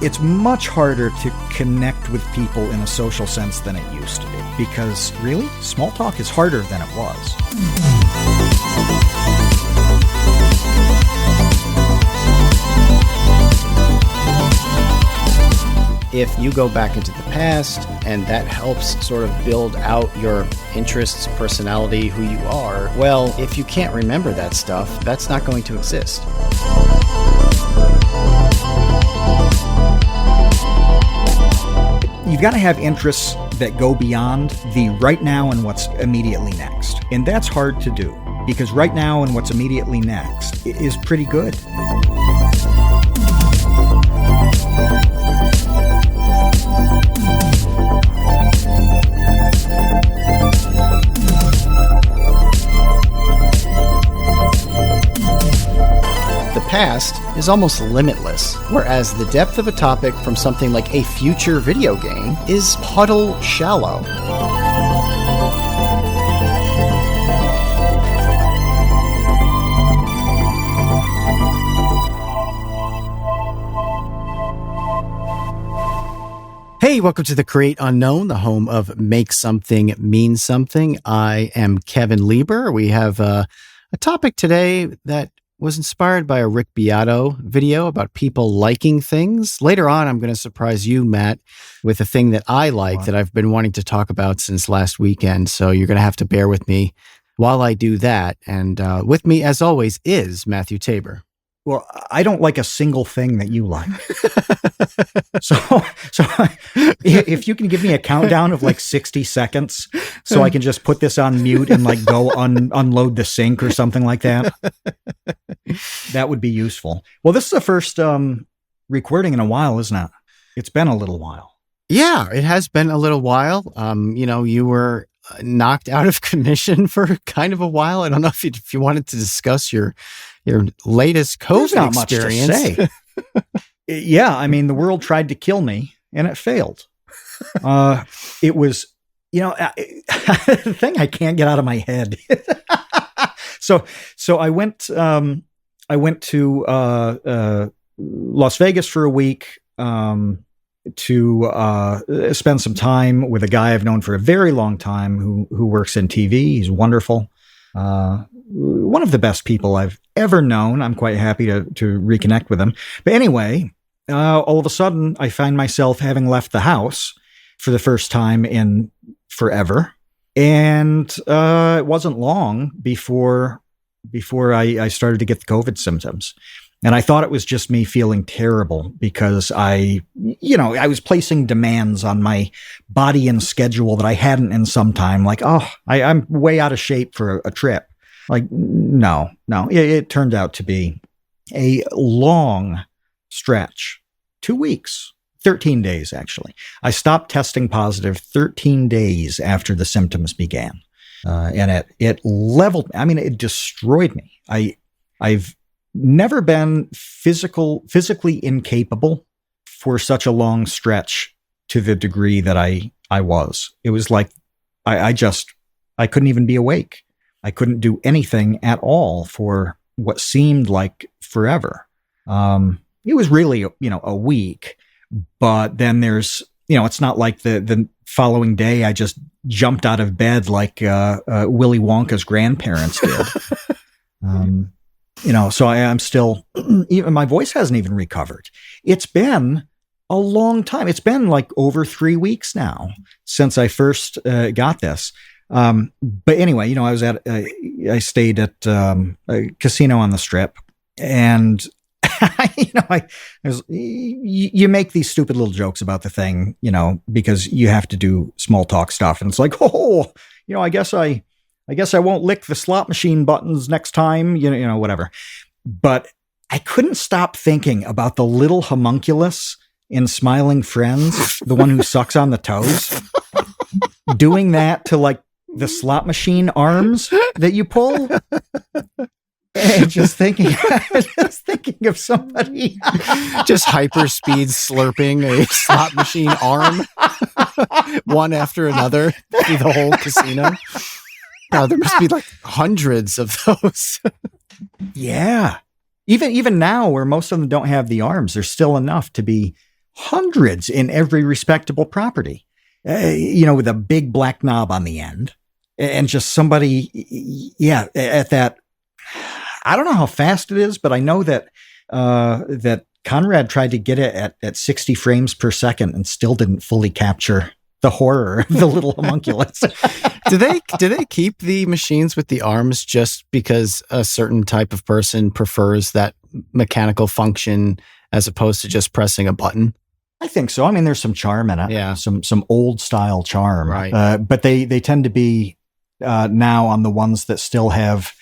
It's much harder to connect with people in a social sense than it used to be, because really, small talk is harder than it was. If you go back into the past and that helps sort of build out your interests, personality, who you are, well, if you can't remember that stuff, that's not going to exist. You've got to have interests that go beyond the right now and what's immediately next. And that's hard to do, because right now and what's immediately next is pretty good. The past is almost limitless, whereas the depth of a topic from something like a future video game is puddle shallow. Hey, welcome to the Create Unknown, the home of Make Something Mean Something. I am Kevin Lieber. We have a topic today that was inspired by a Rick Beato video about people liking things. Later on, I'm going to surprise you, Matt, with a thing that I like that I've been wanting to talk about since last weekend. So you're going to have to bear with me while I do that. And with me, as always, is Matthew Tabor. Well, I don't like a single thing that you like. So if you can give me a countdown of like 60 seconds so I can just put this on mute and like go unload the sink or something like that, that would be useful. Well, this is the first recording in a while, isn't it? It's been a little while. Yeah, it has been a little while. You were knocked out of commission for kind of a while. I don't know if you wanted to discuss your latest COVID experience. Much to say. Yeah, I mean, the world tried to kill me and it failed. It was, the thing I can't get out of my head. So I went to Las Vegas for a week to spend some time with a guy I've known for a very long time who works in TV. He's wonderful. One of the best people I've ever known. I'm quite happy to reconnect with him. But anyway, all of a sudden, I find myself having left the house for the first time in forever. And it wasn't long before I started to get the COVID symptoms. And I thought it was just me feeling terrible because I was placing demands on my body and schedule that I hadn't in some time. Like, I'm way out of shape for a trip. Like, no, it turned out to be a long stretch, 2 weeks, 13 days, actually. I stopped testing positive 13 days after the symptoms began. And it leveled, it destroyed me. I've never been physically incapable for such a long stretch to the degree that I was. It was like, I couldn't even be awake. I couldn't do anything at all for what seemed like forever. It was really, a week, but then there's, it's not like the following day I just jumped out of bed like Willy Wonka's grandparents did. So I'm still, even my voice hasn't even recovered. It's been a long time. It's been like over 3 weeks now since I first got this. But anyway, I stayed at a casino on the Strip, and you make these stupid little jokes about the thing, because you have to do small talk stuff, and it's like, I guess I won't lick the slot machine buttons next time, whatever. But I couldn't stop thinking about the little homunculus in Smiling Friends, the one who sucks on the toes, doing that to like the slot machine arms that you pull. And just thinking of somebody just hyperspeed slurping a slot machine arm one after another through the whole casino. Now there must be like hundreds of those. Yeah. Even now, where most of them don't have the arms, there's still enough to be hundreds in every respectable property, with a big black knob on the end, and just somebody, at that. I don't know how fast it is, but I know that that Conrad tried to get it at 60 frames per second and still didn't fully capture the horror of the little homunculus. Do they keep the machines with the arms just because a certain type of person prefers that mechanical function as opposed to just pressing a button? I think so. I mean, there's some charm in it. Yeah. Some old style charm. Right. But they tend to be now on the ones that still have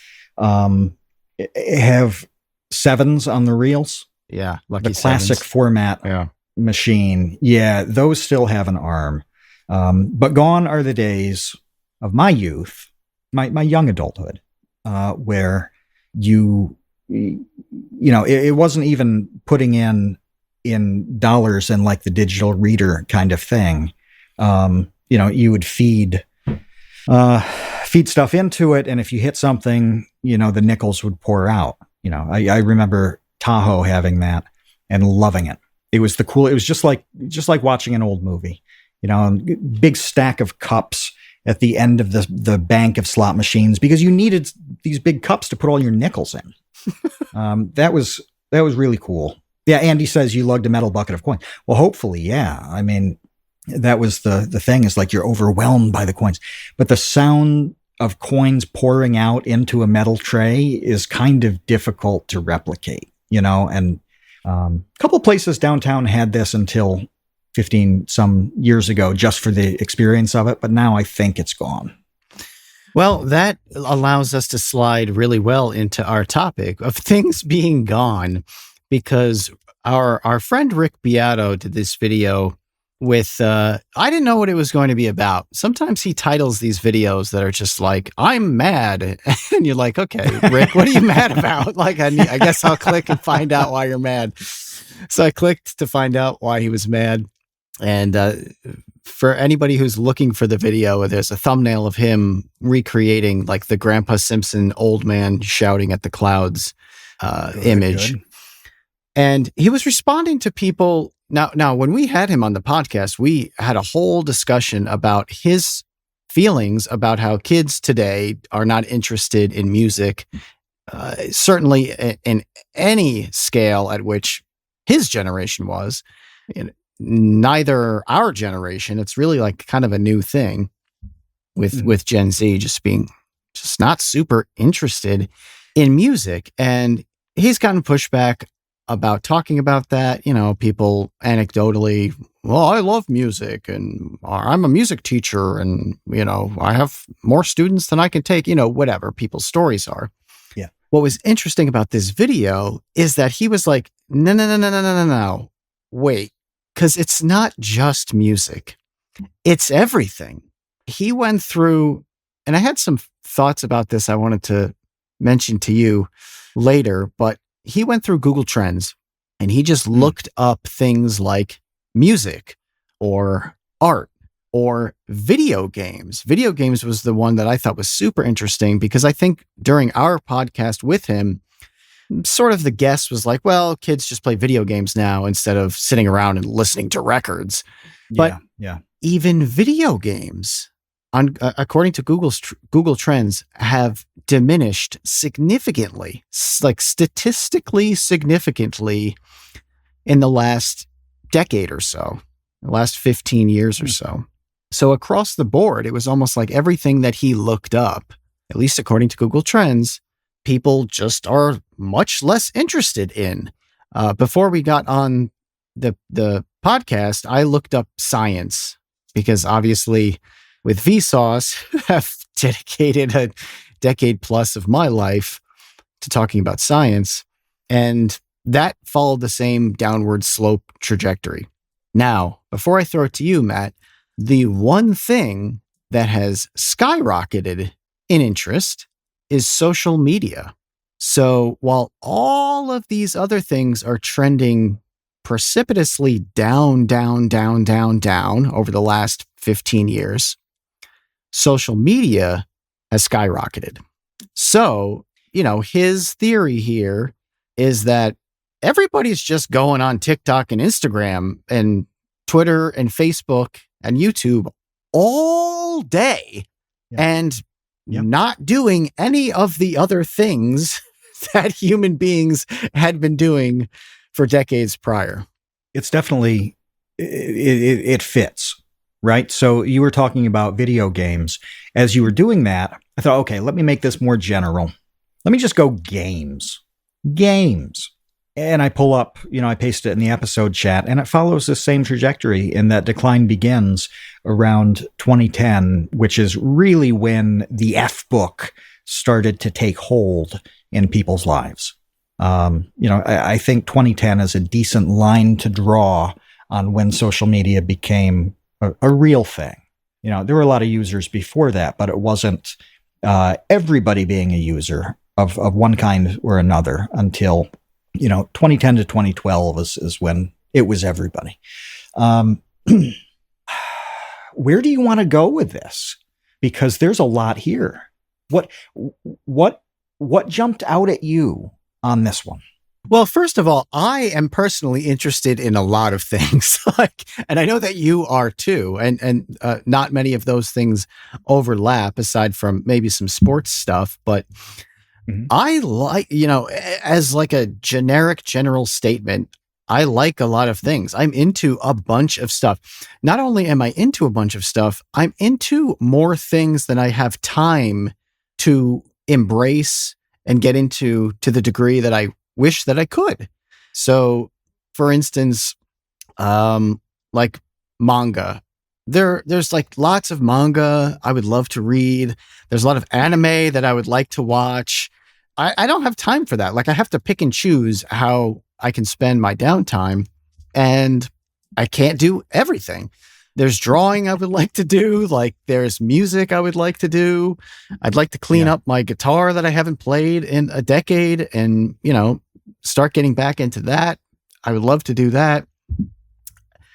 sevens on the reels. Yeah. Lucky the classic sevens. format machine. Yeah. Those still have an arm. But gone are the days of my youth, my young adulthood, where it wasn't even putting in dollars and like the digital reader kind of thing. You would feed stuff into it, and if you hit something, the nickels would pour out. I remember Tahoe having that and loving it. It was it was just like watching an old movie. Big stack of cups at the end of the bank of slot machines because you needed these big cups to put all your nickels in. That was really cool. Yeah, Andy says you lugged a metal bucket of coins. Well, hopefully, yeah. I mean, that was the thing, is like you're overwhelmed by the coins. But the sound of coins pouring out into a metal tray is kind of difficult to replicate, and a couple of places downtown had this until 15 some years ago just for the experience of it. But now I think it's gone. Well, that allows us to slide really well into our topic of things being gone, because our friend Rick Beato did this video with, I didn't know what it was going to be about. Sometimes he titles these videos that are just like, I'm mad. And you're like, okay, Rick, what are you mad about? Like, I guess I'll click and find out why you're mad. So I clicked to find out why he was mad. And for anybody who's looking for the video, there's a thumbnail of him recreating like the Grandpa Simpson old man shouting at the clouds image. Good. And he was responding to people. Now, when we had him on the podcast, we had a whole discussion about his feelings about how kids today are not interested in music, certainly in any scale at which his generation was. Neither our generation. It's really like kind of a new thing with Gen Z just being just not super interested in music. And he's gotten pushback about talking about that. People anecdotally, well, I love music and I'm a music teacher and, I have more students than I can take, whatever people's stories are. Yeah. What was interesting about this video is that he was like, no, wait. Because it's not just music. It's everything. He went through, and I had some thoughts about this I wanted to mention to you later, but he went through Google Trends and he just looked up things like music or art or video games. Video games was the one that I thought was super interesting because I think during our podcast with him, sort of the guess was like, well, kids just play video games now instead of sitting around and listening to records. But even video games, according to Google Trends, have diminished significantly, like statistically significantly, in the last decade or so, the last 15 years or so. So across the board, it was almost like everything that he looked up, at least according to Google Trends, people just are much less interested in. Before we got on the podcast, I looked up science because obviously with Vsauce, I've dedicated a decade plus of my life to talking about science. And that followed the same downward slope trajectory. Now, before I throw it to you, Matt, the one thing that has skyrocketed in interest is social media. So while all of these other things are trending precipitously down over the last 15 years, social media has skyrocketed. So, his theory here is that everybody's just going on TikTok and Instagram and Twitter and Facebook and YouTube all day and not doing any of the other things that human beings had been doing for decades prior. It's definitely, it fits, right? So you were talking about video games. As you were doing that, I thought, okay, let me make this more general. Let me just go games. And I pull up, I paste it in the episode chat, and it follows the same trajectory in that decline begins around 2010, which is really when the F book started to take hold in people's lives. I think 2010 is a decent line to draw on when social media became a real thing. There were a lot of users before that, but it wasn't everybody being a user of one kind or another until 2010 to 2012 is when it was everybody. Where do you want to go with this? Because there's a lot here. What jumped out at you on this one? Well, first of all, I am personally interested in a lot of things, and I know that you are too. And not many of those things overlap, aside from maybe some sports stuff. But I like, as like a general statement, I like a lot of things. I'm into a bunch of stuff. Not only am I into a bunch of stuff, I'm into more things than I have time to embrace and get into to the degree that I wish that I could. So, for instance, like manga. There's like lots of manga I would love to read. There's a lot of anime that I would like to watch. I don't have time for that. Like, I have to pick and choose how I can spend my downtime, and I can't do everything. There's drawing I would like to do. Like, there's music I would like to do. I'd like to clean up my guitar that I haven't played in a decade and, start getting back into that. I would love to do that.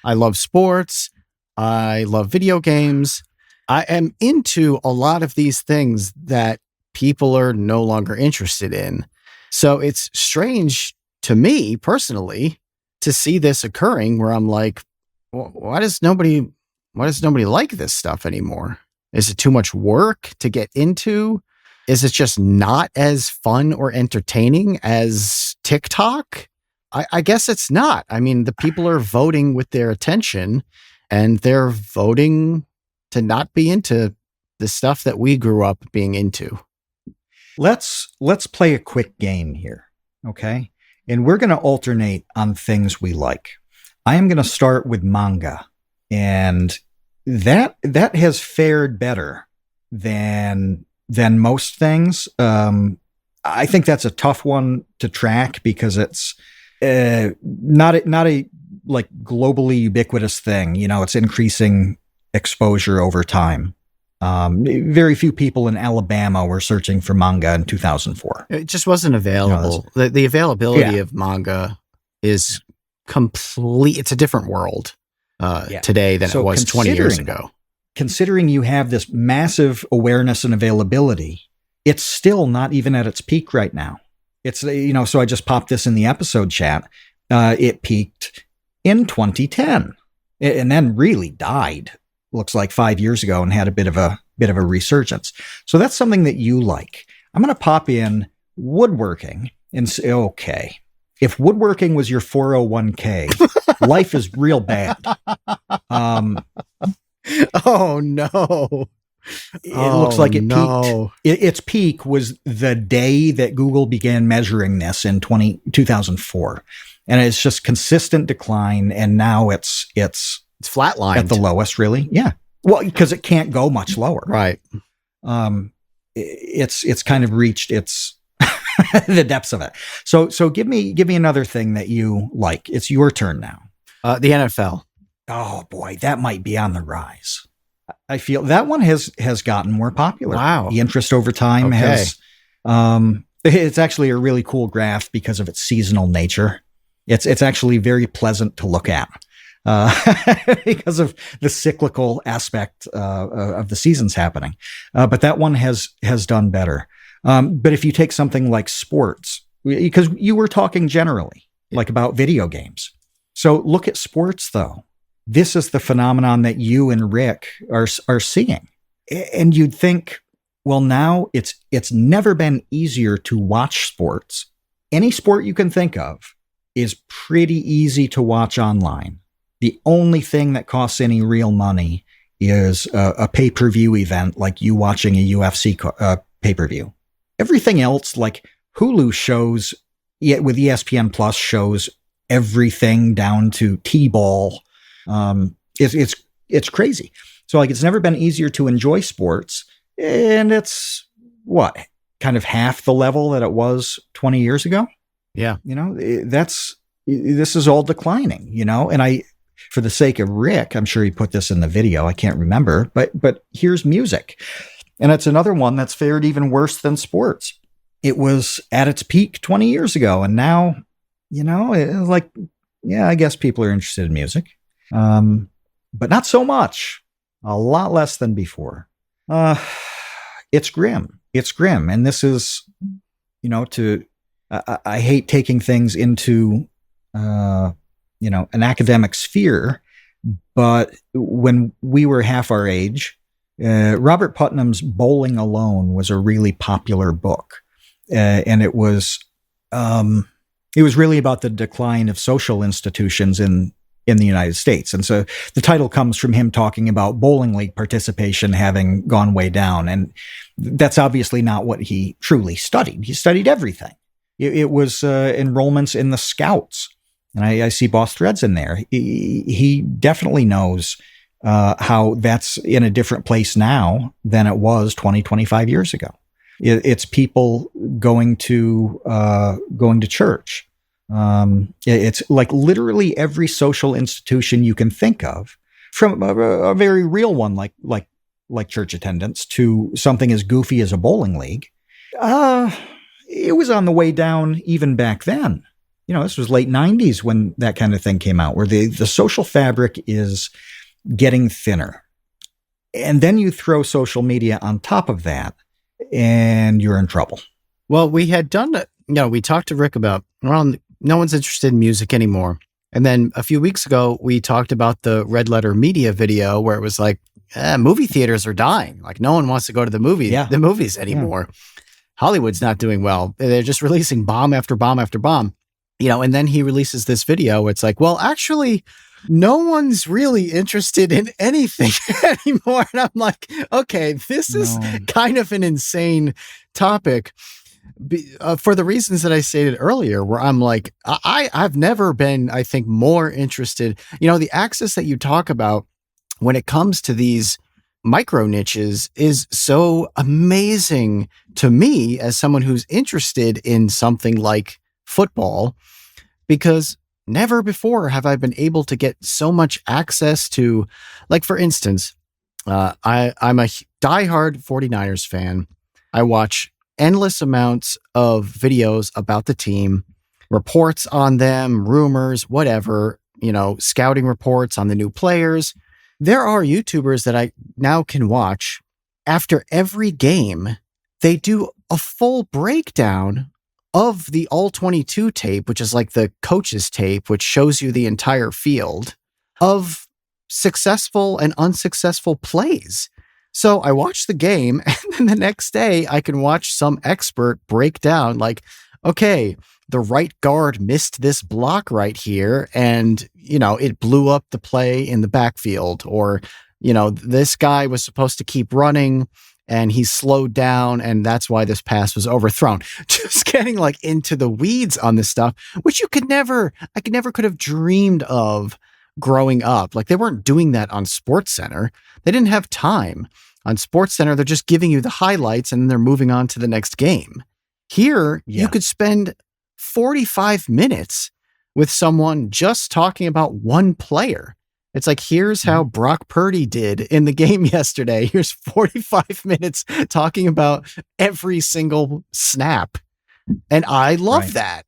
I love sports. I love video games. I am into a lot of these things that people are no longer interested in. So it's strange to me personally to see this occurring where I'm like, why does nobody like this stuff anymore? Is it too much work to get into? Is it just not as fun or entertaining as TikTok? I guess it's not. I mean, the people are voting with their attention, and they're voting to not be into the stuff that we grew up being into. Let's play a quick game here, okay? And we're going to alternate on things we like. I am going to start with manga, and that has fared better than most things. I think that's a tough one to track because it's not a like globally ubiquitous thing. It's increasing exposure over time. Very few people in Alabama were searching for manga in 2004. It just wasn't available. The availability of manga is complete. It's a different world today than it was 20 years ago. Considering you have this massive awareness and availability, it's still not even at its peak right now. It's, so I just popped this in the episode chat. It peaked in 2010 and then really died, looks like 5 years ago, and had a bit of a resurgence. So that's something that you like. I'm going to pop in woodworking and say, okay, if woodworking was your 401k, life is real bad. Oh no. It looks like it peaked. Its peak was the day that Google began measuring this in 2004. And it's just consistent decline. And now it's flatlined at the lowest, really. Yeah. Well, because it can't go much lower. Right. It's kind of reached its the depths of it. So give me another thing that you like. It's your turn now. The NFL. Oh boy, that might be on the rise. I feel that one has gotten more popular. Wow. The interest over time has, it's actually a really cool graph because of its seasonal nature. It's actually very pleasant to look at because of the cyclical aspect of the seasons happening. But that one has done better. But if you take something like sports, because you were talking generally, like about video games. So look at sports, though. This is the phenomenon that you and Rick are seeing. And you'd think, well, now it's never been easier to watch sports. Any sport you can think of is pretty easy to watch online. The only thing that costs any real money is a pay-per-view event, like you watching a UFC pay-per-view. Everything else, like Hulu shows, with ESPN Plus, shows everything down to T-ball. It's crazy. So like, it's never been easier to enjoy sports, and it's kind of half the level that it was 20 years ago. Yeah. This is all declining, and for the sake of Rick, I'm sure he put this in the video. I can't remember, but here's music. And it's another one that's fared even worse than sports. It was at its peak 20 years ago. And now, it's like, I guess people are interested in music. But not so much. A lot less than before. It's grim. It's grim. And this is, I hate taking things into, an academic sphere, but when we were half our age, Robert Putnam's Bowling Alone was a really popular book. And it was really about the decline of social institutions in the United States. And so the title comes from him talking about bowling league participation having gone way down. And that's obviously not what he truly studied. He studied everything. It was enrollments in the Scouts. And I see Boss Threads in there. He definitely knows how that's in a different place now than it was 20, 25 years ago. It's people going to church. It's like literally every social institution you can think of, from a very real one like church attendance to something as goofy as a bowling league. It was on the way down even back then. This was late 90s when that kind of thing came out, where the social fabric is getting thinner. And then you throw social media on top of that, and you're in trouble. Well, we had done, we talked to Rick about, no one's interested in music anymore. And then a few weeks ago, we talked about the Red Letter Media video where it was like, movie theaters are dying. Like, no one wants to go to the movies anymore. Yeah. Hollywood's not doing well. They're just releasing bomb after bomb after bomb. And then he releases this video. It's like, well, actually, no one's really interested in anything anymore. And I'm like, okay, this is kind of an insane topic for the reasons that I stated earlier, where I'm like, I've never been, I think, more interested. The access that you talk about when it comes to these micro niches is so amazing to me as someone who's interested in something like football, because never before have I been able to get so much access to, like, for instance, I'm a diehard 49ers fan. I watch endless amounts of videos about the team, reports on them, rumors, whatever, scouting reports on the new players. There are YouTubers that I now can watch after every game. They do a full breakdown of the All-22 tape, which is like the coach's tape, which shows you the entire field of successful and unsuccessful plays. So I watch the game, and then the next day I can watch some expert break down, like, okay, the right guard missed this block right here, and, it blew up the play in the backfield, or, this guy was supposed to keep running and he slowed down, and that's why this pass was overthrown. Just getting like into the weeds on this stuff, which I could have dreamed of growing up. Like, they weren't doing that on SportsCenter. They didn't have time. On SportsCenter, they're just giving you the highlights and then they're moving on to the next game. Here, you could spend 45 minutes with someone just talking about one player. It's like, here's how Brock Purdy did in the game yesterday. Here's 45 minutes talking about every single snap. And I love that.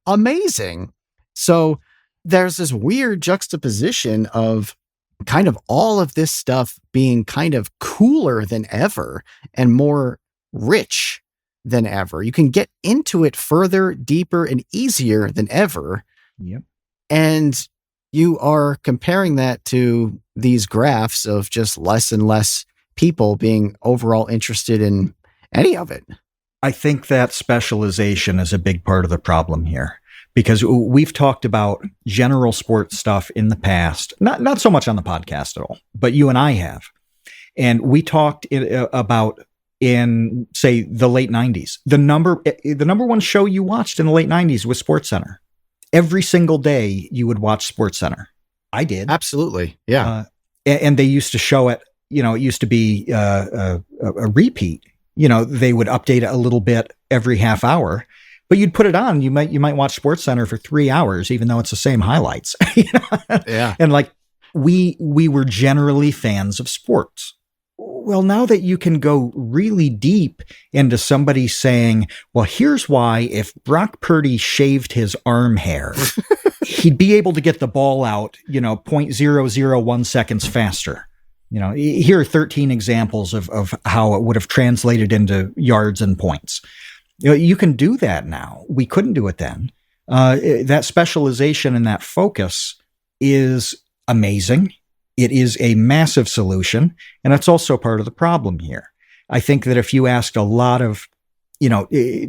Amazing. So there's this weird juxtaposition of kind of all of this stuff being kind of cooler than ever and more rich than ever. You can get into it further, deeper, and easier than ever. Yep. And you are comparing that to these graphs of just less and less people being overall interested in any of it. I think that specialization is a big part of the problem here, because we've talked about general sports stuff in the past, not so much on the podcast at all, but you and I have. And we talked about in, say, the late 90s. The number one show you watched in the late 90s was SportsCenter. Every single day you would watch SportsCenter. I did. Absolutely. Yeah. And they used to show it, it used to be a repeat. They would update it a little bit every half hour, but you'd put it on. You might watch SportsCenter for 3 hours, even though it's the same highlights. Yeah. And like we were generally fans of sports. Well, now that you can go really deep into somebody saying, well, here's why if Brock Purdy shaved his arm hair, he'd be able to get the ball out, 0.001 seconds faster. Here are 13 examples of how it would have translated into yards and points. You can do that now. We couldn't do it then. That specialization and that focus is amazing. It is a massive solution, and it's also part of the problem here. I think that if you asked a lot of,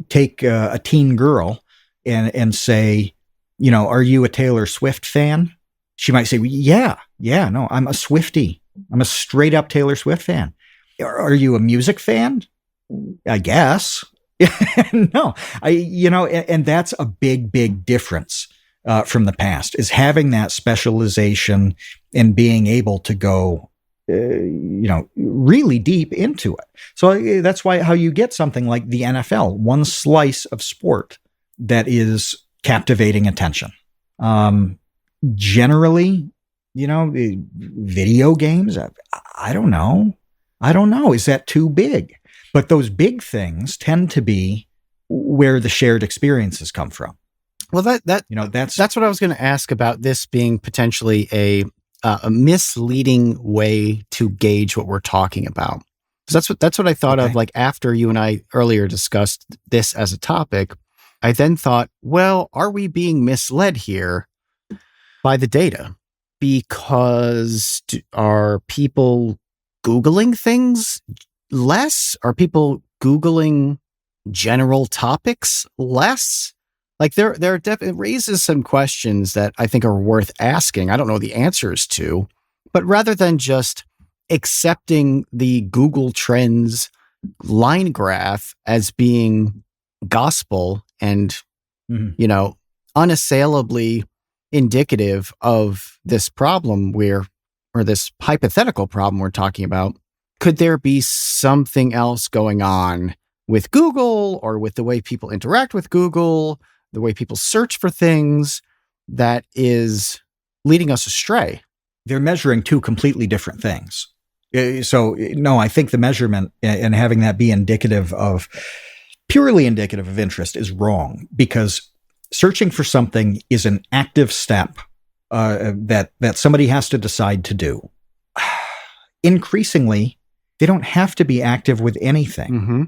take a teen girl and say, are you a Taylor Swift fan? She might say, yeah, no, I'm a Swiftie. I'm a straight up Taylor Swift fan. Are you a music fan? I guess. No, and that's a big, big difference from the past, is having that specialization and being able to go, really deep into it. So that's how you get something like the NFL, one slice of sport that captivating attention. Generally, video games, I don't know. Is that too big? But those big things tend to be where the shared experiences come from. Well, that's what I was going to ask about, this being potentially a misleading way to gauge what we're talking about. Because that's what I thought of, like, after you and I earlier discussed this as a topic. I then thought, well, are we being misled here by the data? Because are people Googling things less? Are people Googling general topics less? Like, it raises some questions that I think are worth asking. I don't know the answers to, but rather than just accepting the Google Trends line graph as being gospel and, unassailably indicative of this problem or this hypothetical problem we're talking about, could there be something else going on with Google, or with the way people interact with Google, the way people search for things, that is leading us astray? They're measuring two completely different things. So, no, I think the measurement and having that be purely indicative of interest is wrong, because searching for something is an active step that somebody has to decide to do. Increasingly, they don't have to be active with anything. Mm-hmm.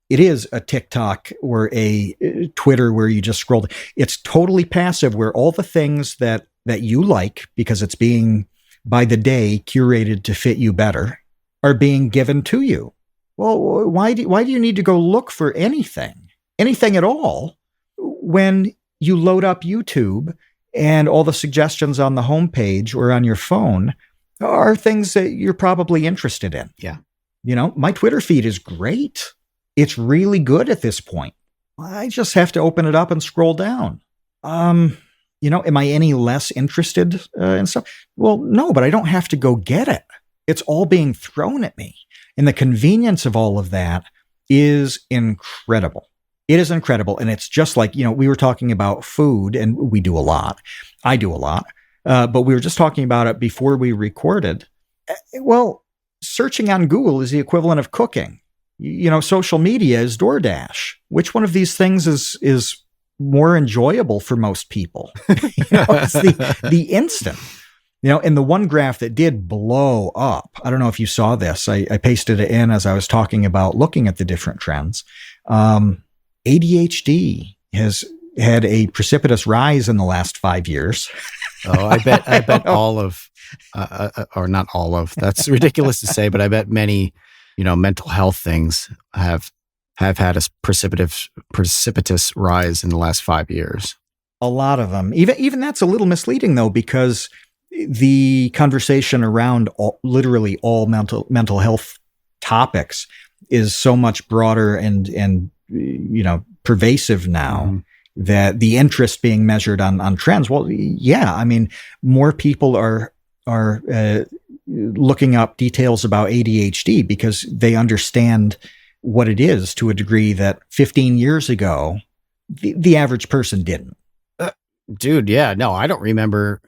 It is a TikTok or a Twitter where you just scroll. It's totally passive, where all the things that you like, because it's being by the day curated to fit you better, are being given to you. Well, why do you need to go look for anything at all, when you load up YouTube and all the suggestions on the homepage or on your phone are things that you're probably interested in? Yeah. My Twitter feed is great. It's really good at this point. I just have to open it up and scroll down. Am I any less interested in stuff? Well, no, but I don't have to go get it. It's all being thrown at me. And the convenience of all of that is incredible. It is incredible. And it's just like, we were talking about food, and we do a lot. I do a lot. But we were just talking about it before we recorded. Well, searching on Google is the equivalent of cooking. Social media is DoorDash. Which one of these things is more enjoyable for most people? It's the instant. And the one graph that did blow up, I don't know if you saw this. I pasted it in as I was talking about looking at the different trends. ADHD has had a precipitous rise in the last 5 years. Oh, I bet all of, or not all of, that's ridiculous to say, but I bet many, mental health things have had a precipitous rise in the last 5 years. A lot of them. Even that's a little misleading, though, because the conversation around literally all mental health topics is so much broader and pervasive now, that the interest being measured on trends. Well, yeah, I mean, more people are looking up details about ADHD because they understand what it is to a degree that 15 years ago, the average person didn't. Dude, yeah, no, I don't remember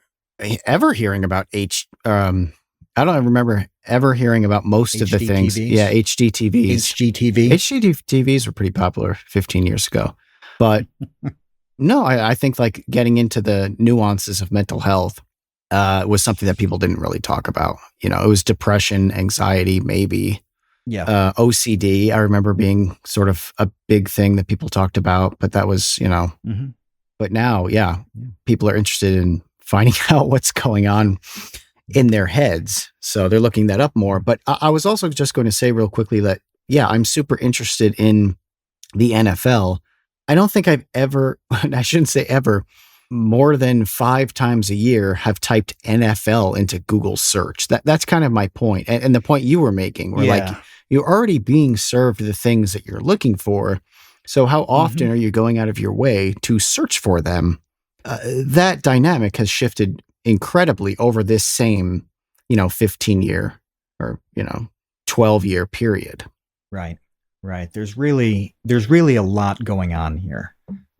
ever hearing about I don't remember ever hearing about most of the things. Yeah, HGTVs. HGTVs were pretty popular 15 years ago. But no, I think like getting into the nuances of mental health was something that people didn't really talk about. It was depression, anxiety, maybe. Yeah. OCD, I remember being sort of a big thing that people talked about, but that was, but now, people are interested in finding out what's going on in their heads. So they're looking that up more. But I was also just going to say real quickly that, I'm super interested in the NFL. I don't think I've ever, I shouldn't say ever, more than 5 times a year have typed NFL into Google search. That's kind of my point. And the point you were making, where like you're already being served the things that you're looking for. So how often are you going out of your way to search for them? That dynamic has shifted incredibly over this same, 15-year or, 12-year period. Right. There's really a lot going on here.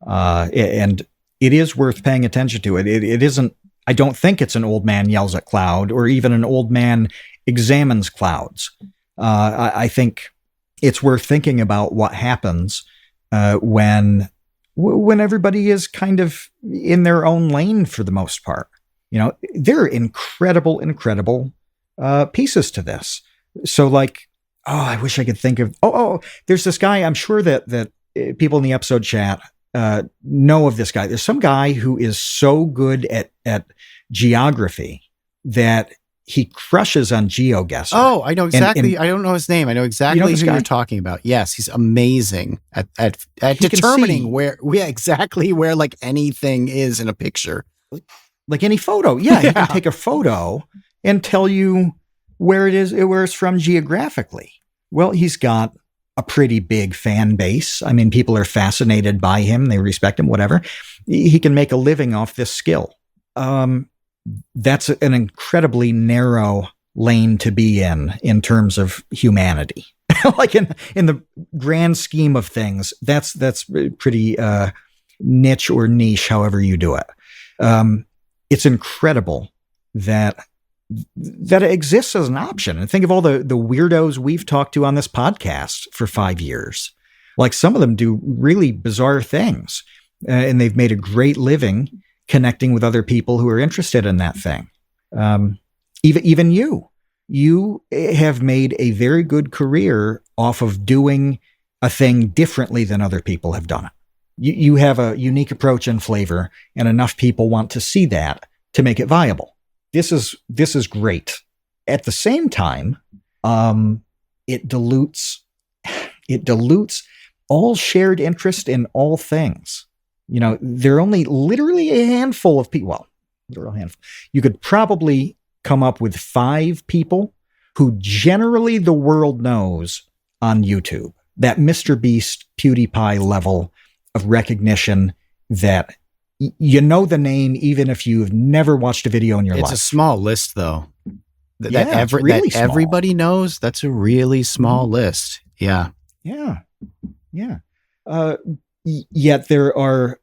And it is worth paying attention to it. It isn't, I don't think it's an old man yells at cloud or even an old man examines clouds. I think it's worth thinking about what happens when everybody is kind of in their own lane for the most part. There are incredible pieces to this. So like, I wish I could think of, there's this guy, I'm sure that people in the episode chat know of this guy. There's some guy who is so good at geography that he crushes on GeoGuessr. Oh, I know exactly. I don't know his name. I know exactly who you're talking about. Yes, he's amazing at determining where like anything is in a picture. Like any photo. Yeah, he can take a photo and tell you where it is, where it's from geographically. Well, he's got a pretty big fan base. I mean, people are fascinated by him. They respect him, whatever. He can make a living off this skill. That's an incredibly narrow lane to be in terms of humanity. Like in the grand scheme of things, that's pretty niche or niche, however you do it. It's incredible that it exists as an option. And think of all the weirdos we've talked to on this podcast for 5 years. Like some of them do really bizarre things, and they've made a great living connecting with other people who are interested in that thing. Even you have made a very good career off of doing a thing differently than other people have done it. You have a unique approach and flavor, and enough people want to see that to make it viable. This is great. At the same time, it dilutes all shared interest in all things. There are only literally a handful of people. Well, literal handful. You could probably come up with 5 people who generally the world knows on YouTube. That Mr. Beast, PewDiePie level of recognition that the name even if you've never watched a video in your life. It's a small list, though. That everybody knows. That's a really small list. Yeah. Yeah. Yet there are,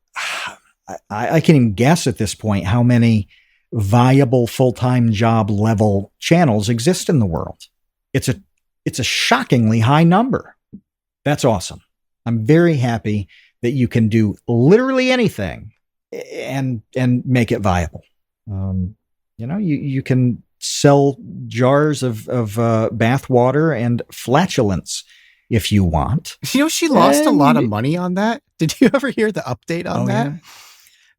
I can't even guess at this point how many viable full-time job level channels exist in the world. It's a shockingly high number. That's awesome. I'm very happy that you can do literally anything and make it viable. You can sell jars of bath water and flatulence if you want. You know, she lost a lot of money on that. Did you ever hear the update on that?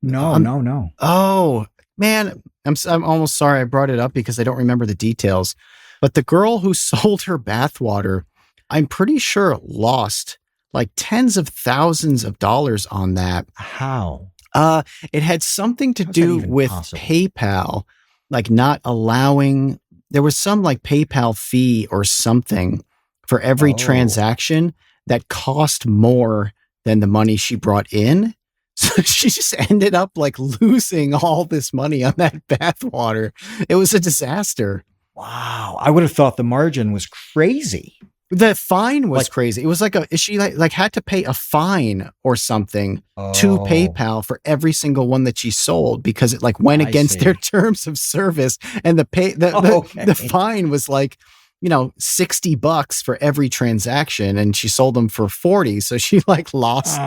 Yeah. No. Oh, man. I'm almost sorry I brought it up because I don't remember the details. But the girl who sold her bathwater, I'm pretty sure lost like tens of thousands of dollars on that. How? It had something to How's that do even with possible? PayPal, like not allowing, there was some like PayPal fee or something for every transaction that cost more than the money she brought in. So she just ended up like losing all this money on that bathwater. It was a disaster. Wow. I would have thought the margin was crazy. The fine was Like- crazy. It was like she had to pay a fine or something to Oh. PayPal for every single one that she sold because it like went I against see. their terms of service. And the fine was like, $60 for every transaction, and she sold them for 40. So she like lost,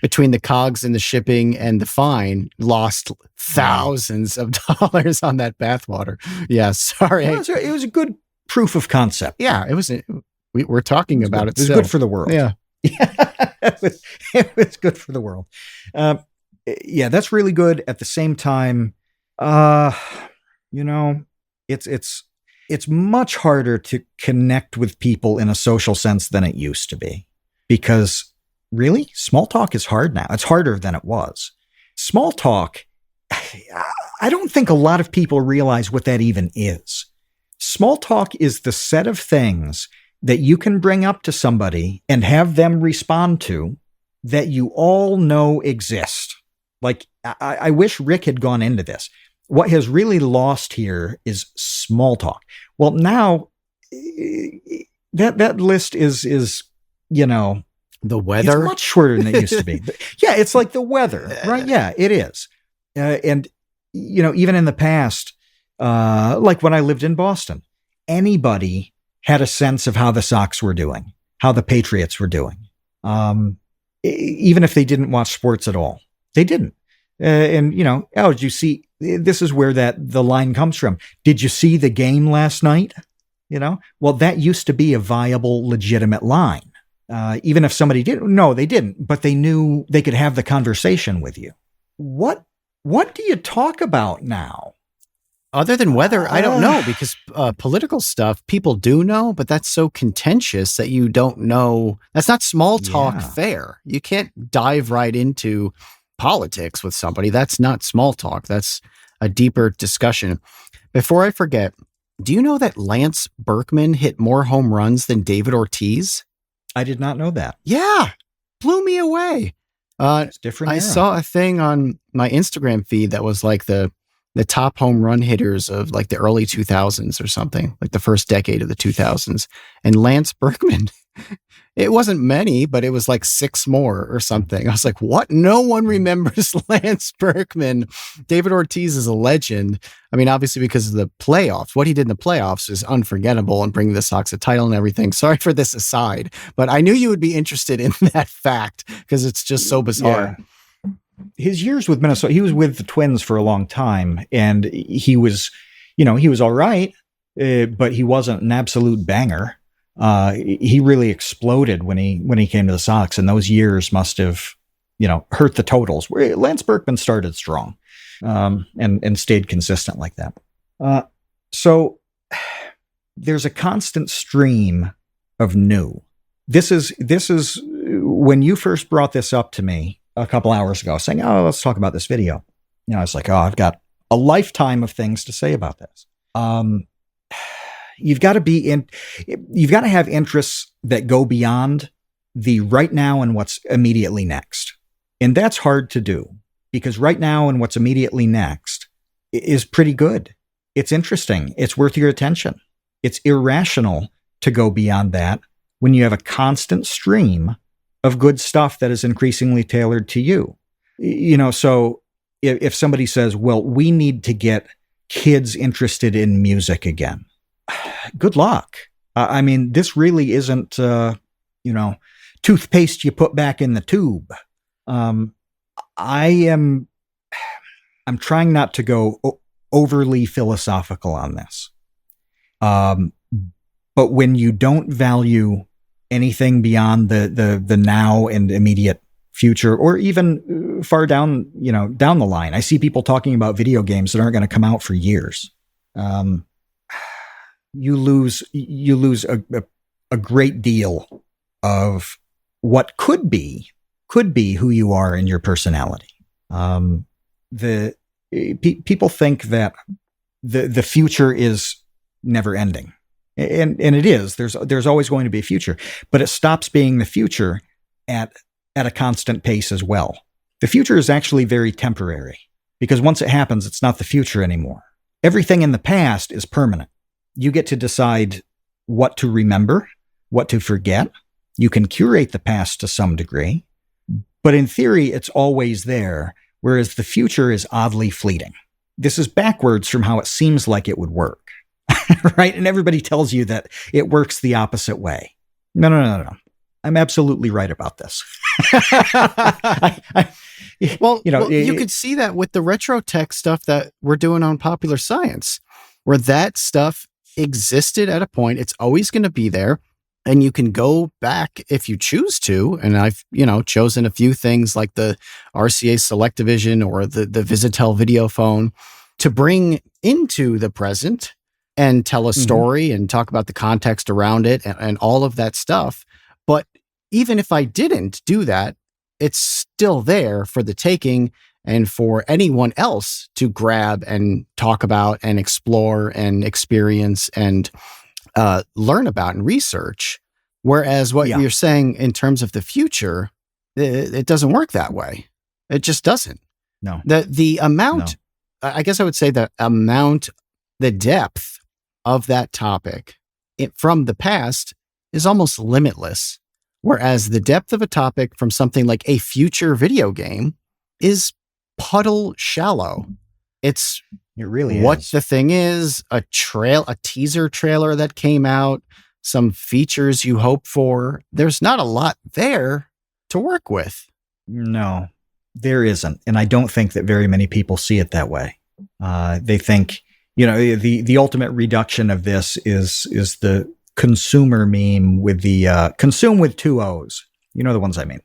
between the cogs and the shipping and the fine, lost thousands of dollars on that bathwater. Yeah, sorry. It was a good proof of concept. Yeah, it was. We're talking about it. It was still. good for the world. Yeah. It was good for the world. Yeah, that's really good. At the same time, it's much harder to connect with people in a social sense than it used to be, because really, small talk is hard now. It's harder than it was. Small talk, I don't think a lot of people realize what that even is. Small talk is the set of things that you can bring up to somebody and have them respond to that you all know exist. Like, I wish Rick had gone into this. What has really lost here is small talk. Well, now that list is The weather. it's much shorter than it used to be. Yeah, it's like the weather, right? Yeah, it is. And even in the past, like when I lived in Boston, anybody had a sense of how the Sox were doing, how the Patriots were doing. Even if they didn't watch sports at all, they didn't. Did you see? This is where the line comes from. Did you see the game last night? Well, that used to be a viable, legitimate line. Even if somebody didn't, no, they didn't, but they knew they could have the conversation with you. What do you talk about now? Other than weather, I don't know, because political stuff people do know, but that's so contentious that you don't know. That's not small talk fair. You can't dive right into politics with somebody. That's not small talk. That's a deeper discussion. Before I forget, do you know that Lance Berkman hit more home runs than David Ortiz? I did not know that. Yeah, blew me away. It's different. I saw a thing on my Instagram feed that was like the top home run hitters of like the early 2000s or something, like the first decade of the 2000s. And Lance Berkman, it wasn't many, but it was like 6 more or something. I was like, what? No one remembers Lance Berkman. David Ortiz is a legend. I mean, obviously because of the playoffs. What he did in the playoffs is unforgettable and bringing the Sox a title and everything. Sorry for this aside, but I knew you would be interested in that fact because it's just so bizarre. Yeah. His years with Minnesota, he was with the Twins for a long time, and he was all right, but he wasn't an absolute banger. He really exploded when he came to the Sox, and those years must have, hurt the totals. Lance Berkman started strong, and stayed consistent like that. So there's a constant stream of new. This is when you first brought this up to me a couple hours ago, saying, "Oh, let's talk about this video." I was like, "Oh, I've got a lifetime of things to say about this." You've got to have interests that go beyond the right now and what's immediately next. And that's hard to do, because right now and what's immediately next is pretty good. It's interesting. It's worth your attention. It's irrational to go beyond that when you have a constant stream of good stuff that is increasingly tailored to you. So if somebody says, well, we need to get kids interested in music again, good luck. I mean, this really isn't, toothpaste you put back in the tube. I'm trying not to go overly philosophical on this. But when you don't value anything beyond the now and immediate future, or even far down the line. I see people talking about video games that aren't going to come out for years. You lose a great deal of what could be who you are in your personality. People think that the future is never ending. And it is. There's always going to be a future, but it stops being the future at a constant pace as well. The future is actually very temporary, because once it happens, it's not the future anymore. Everything in the past is permanent. You get to decide what to remember, what to forget. You can curate the past to some degree, but in theory, it's always there, whereas the future is oddly fleeting. This is backwards from how it seems like it would work. Right? And everybody tells you that it works the opposite way. No. I'm absolutely right about this. You could see that with the retro tech stuff that we're doing on Popular Science, where that stuff existed at a point. It's always going to be there. And you can go back if you choose to. And I've, chosen a few things like the RCA Selectivision or the Visitel video phone to bring into the present and tell a story and talk about the context around it and all of that stuff. But even if I didn't do that, it's still there for the taking and for anyone else to grab and talk about and explore and experience and learn about and research. Whereas what you're saying in terms of the future, it doesn't work that way. It just doesn't. No. The amount, I guess I would say the depth of that topic from the past is almost limitless. Whereas the depth of a topic from something like a future video game is puddle shallow. It really what is. The thing is, a teaser trailer that came out, some features you hope for. There's not a lot there to work with. No, there isn't. And I don't think that very many people see it that way. They think, the ultimate reduction of this is the consumer meme with the consume with 2 O's. You know the ones I mean.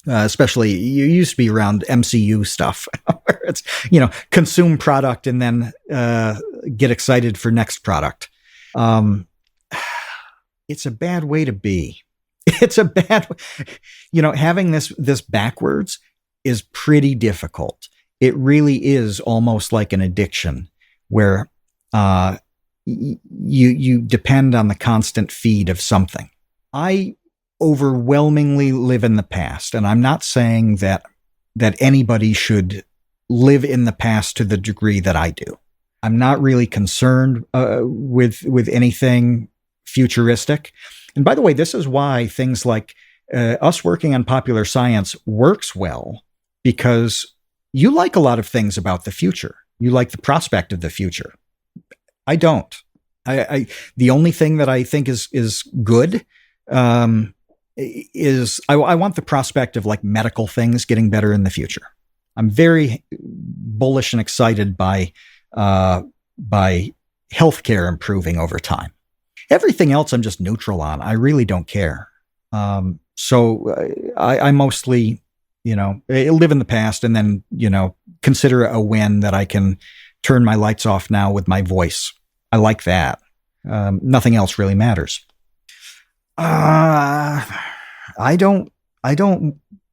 Especially, you used to be around MCU stuff, where it's, consume product and then get excited for next product. It's a bad way to be. It's a bad, having this backwards is pretty difficult. It really is almost like an addiction where you depend on the constant feed of something. I overwhelmingly live in the past, and I'm not saying that anybody should live in the past to the degree that I do. I'm not really concerned with anything futuristic. And by the way, this is why things like us working on Popular Science works well, because you like a lot of things about the future. You like the prospect of the future. I don't. I the only thing that I think is good is I want the prospect of like medical things getting better in the future. I'm very bullish and excited by healthcare improving over time. Everything else I'm just neutral on. I really don't care. So I mostly, live in the past and then, consider it a win that I can turn my lights off now with my voice. I like that. Nothing else really matters. I don't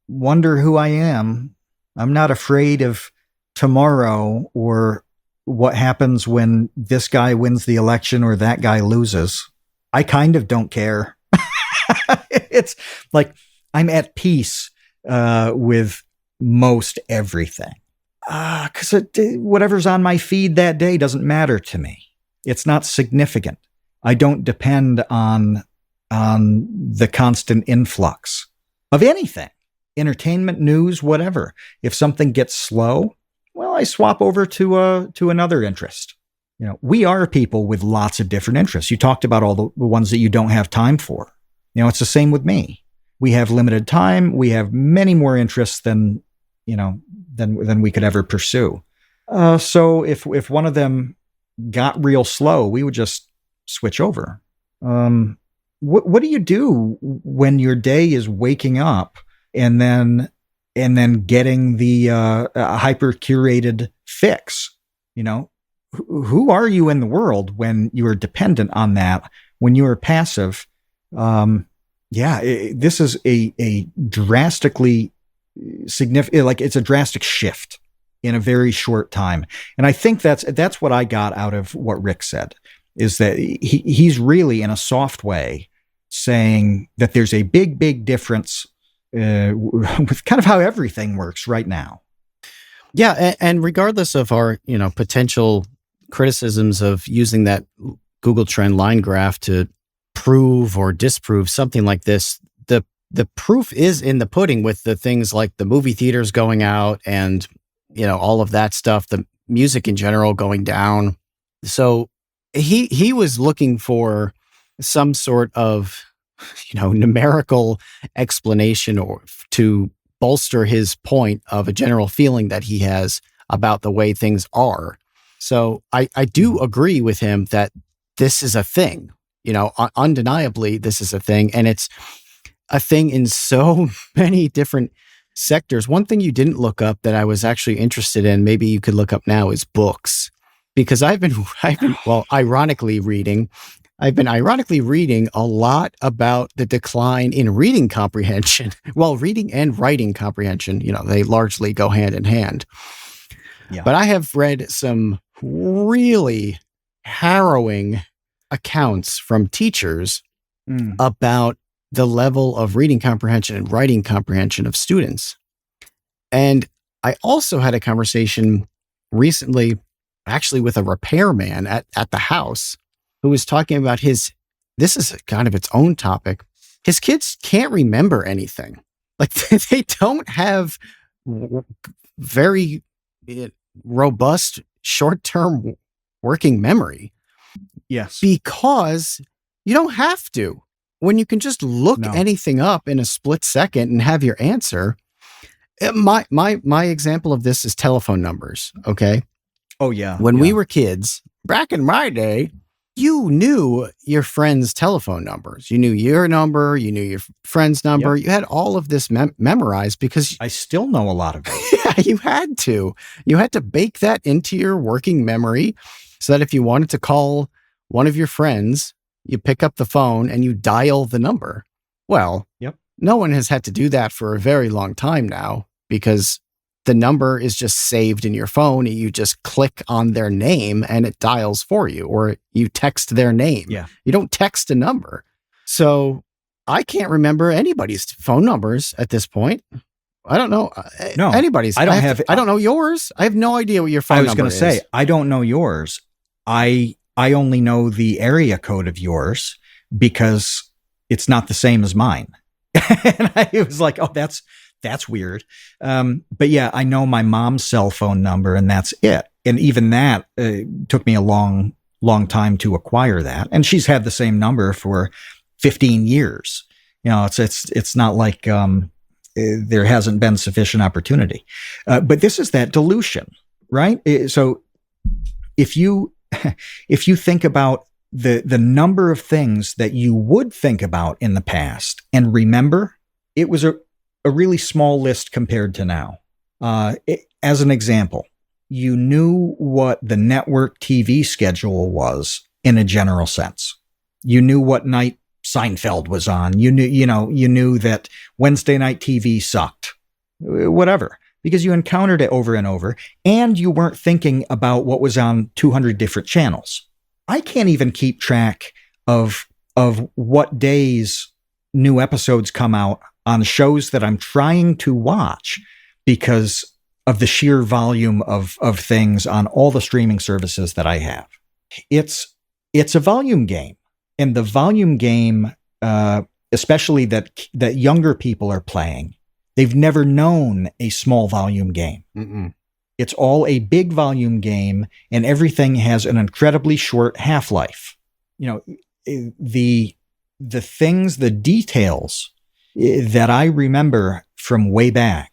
wonder who I am. I'm not afraid of tomorrow or what happens when this guy wins the election or that guy loses. I kind of don't care. It's like I'm at peace with most everything. Because whatever's on my feed that day doesn't matter to me. It's not significant. I don't depend on the constant influx of anything, entertainment, news, whatever. If something gets slow, well, I swap over to another interest. We are people with lots of different interests. You talked about all the ones that you don't have time for. It's the same with me. We have limited time. We have many more interests than we could ever pursue. So if one of them got real slow, we would just switch over. what do you do when your day is waking up and then getting the hyper curated fix? You know, who are you in the world when you are dependent on that? When you are passive, this is a drastically significant, like it's a drastic shift in a very short time. And I think that's what I got out of what Rick said, is that he's really, in a soft way, saying that there's a big difference with kind of how everything works right now. Yeah, and regardless of our, potential criticisms of using that Google Trend line graph to prove or disprove something like this, the proof is in the pudding with the things like the movie theaters going out and, all of that stuff, the music in general going down. So he was looking for some sort of, numerical explanation or to bolster his point of a general feeling that he has about the way things are. So I do agree with him that this is a thing, undeniably this is a thing, and it's a thing in so many different sectors. One thing you didn't look up that I was actually interested in, maybe you could look up now, is books, because I've been ironically reading a lot about the decline in reading comprehension. Well, reading and writing comprehension, they largely go hand in hand. Yeah. But I have read some really harrowing accounts from teachers about the level of reading comprehension and writing comprehension of students. And I also had a conversation recently, actually with a repairman at the house, who was talking about this is kind of its own topic. His kids can't remember anything. Like they don't have very robust short-term working memory. Yes. Because you don't have to. When you can just look anything up in a split second and have your answer. My example of this is telephone numbers, okay? Oh, yeah. When we were kids, back in my day, you knew your friends' telephone numbers. You knew your number. You knew your friend's number. Yep. You had all of this memorized because... I still know a lot of it. Yeah, you had to. You had to bake that into your working memory so that if you wanted to call one of your friends, you pick up the phone and you dial the number. Well, no one has had to do that for a very long time now because the number is just saved in your phone. You just click on their name and it dials for you, or you text their name. Yeah. You don't text a number. So I can't remember anybody's phone numbers at this point. I don't know anybody's. I don't know yours. I have no idea what your phone number is. I was going to say, I don't know yours. I only know the area code of yours because it's not the same as mine. And I was like, oh, that's weird. But yeah, I know my mom's cell phone number and that's it. And even that took me a long time to acquire that. And she's had the same number for 15 years. It's not like there hasn't been sufficient opportunity. But this is that dilution, right? So if you think about the number of things that you would think about in the past and remember, it was a really small list compared to now. As an example, you knew what the network TV schedule was in a general sense. You knew what night Seinfeld was on. You knew that Wednesday night TV sucked, whatever, because you encountered it over and over, and you weren't thinking about what was on 200 different channels. I can't even keep track of what days new episodes come out on shows that I'm trying to watch because of the sheer volume of things on all the streaming services that I have. It's a volume game, and the volume game, especially that younger people are playing, they've never known a small volume game. Mm-mm. It's all a big volume game, and everything has an incredibly short half-life. The things, the details that I remember from way back,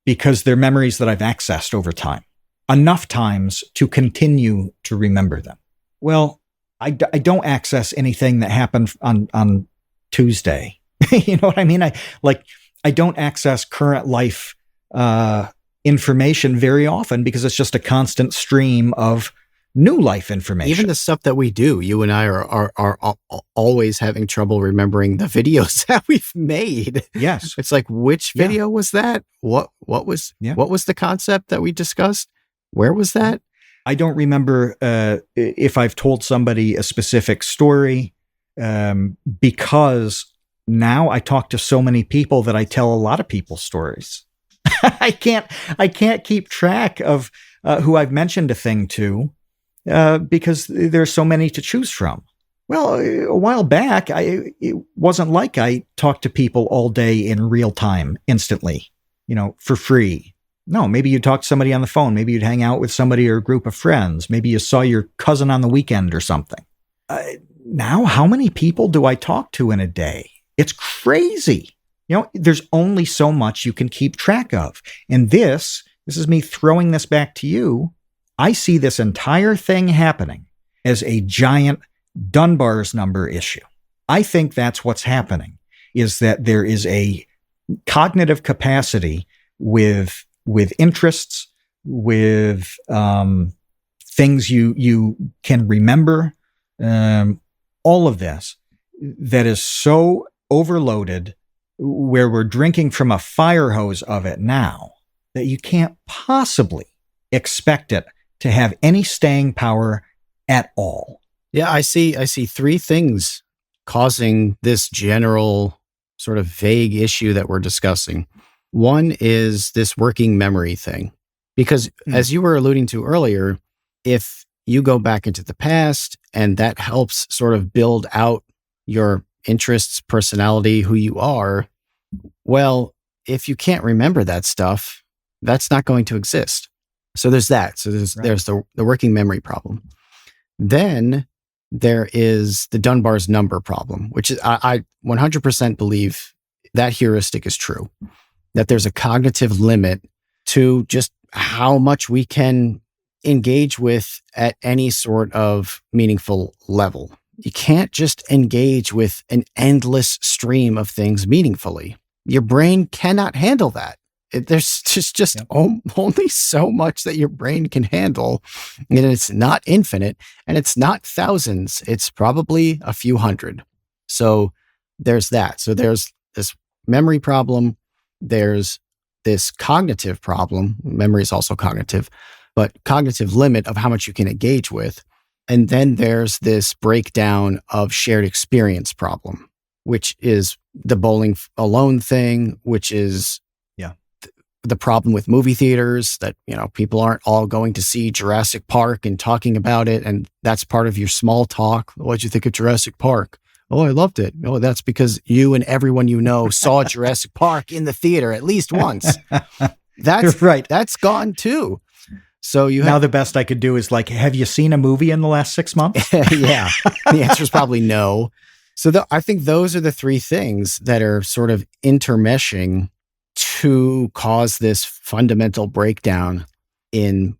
because they're memories that I've accessed over time, enough times to continue to remember them. Well, I don't access anything that happened on Tuesday. You know what I mean? I don't access current life information very often because it's just a constant stream of new life information. Even the stuff that we do, you and I are always having trouble remembering the videos that we've made. Yes. It's like, which video was that? What was the concept that we discussed? Where was that? I don't remember if I've told somebody a specific story because now I talk to so many people that I tell a lot of people's stories. I can't keep track of who I've mentioned a thing to because there's so many to choose from. Well, a while back, it wasn't like I talked to people all day in real time, instantly, for free. No, maybe you talk to somebody on the phone. Maybe you'd hang out with somebody or a group of friends. Maybe you saw your cousin on the weekend or something. Now, how many people do I talk to in a day? It's crazy. There's only so much you can keep track of. And this is me throwing this back to you. I see this entire thing happening as a giant Dunbar's number issue. I think that's what's happening, is that there is a cognitive capacity with interests, with things you can remember, all of this that is so overloaded where we're drinking from a fire hose of it now that you can't possibly expect it to have any staying power at all. Yeah, I see three things causing this general sort of vague issue that we're discussing. One is this working memory thing, because as you were alluding to earlier, if you go back into the past and that helps sort of build out your interests, personality, who you are, well, if you can't remember that stuff, that's not going to exist. So there's that. So there's the working memory problem. Then there is the Dunbar's number problem, which is I 100% believe that heuristic is true, that there's a cognitive limit to just how much we can engage with at any sort of meaningful level. You can't just engage with an endless stream of things meaningfully. Your brain cannot handle that. There's just only so much that your brain can handle, and it's not infinite, and it's not thousands. It's probably a few hundred. So there's that. So there's this memory problem. There's this cognitive problem. Memory is also cognitive, but cognitive limit of how much you can engage with. And then there's this breakdown of shared experience problem, which is the bowling alone thing, which is the problem with movie theaters, that, people aren't all going to see Jurassic Park and talking about it. And that's part of your small talk. What'd you think of Jurassic Park? Oh, I loved it. Oh, that's because you and everyone you know saw Jurassic Park in the theater at least once. That's right. That's gone too. So now the best I could do is have you seen a movie in the last 6 months? Yeah. The answer is probably no. So I think those are the three things that are sort of intermeshing to cause this fundamental breakdown in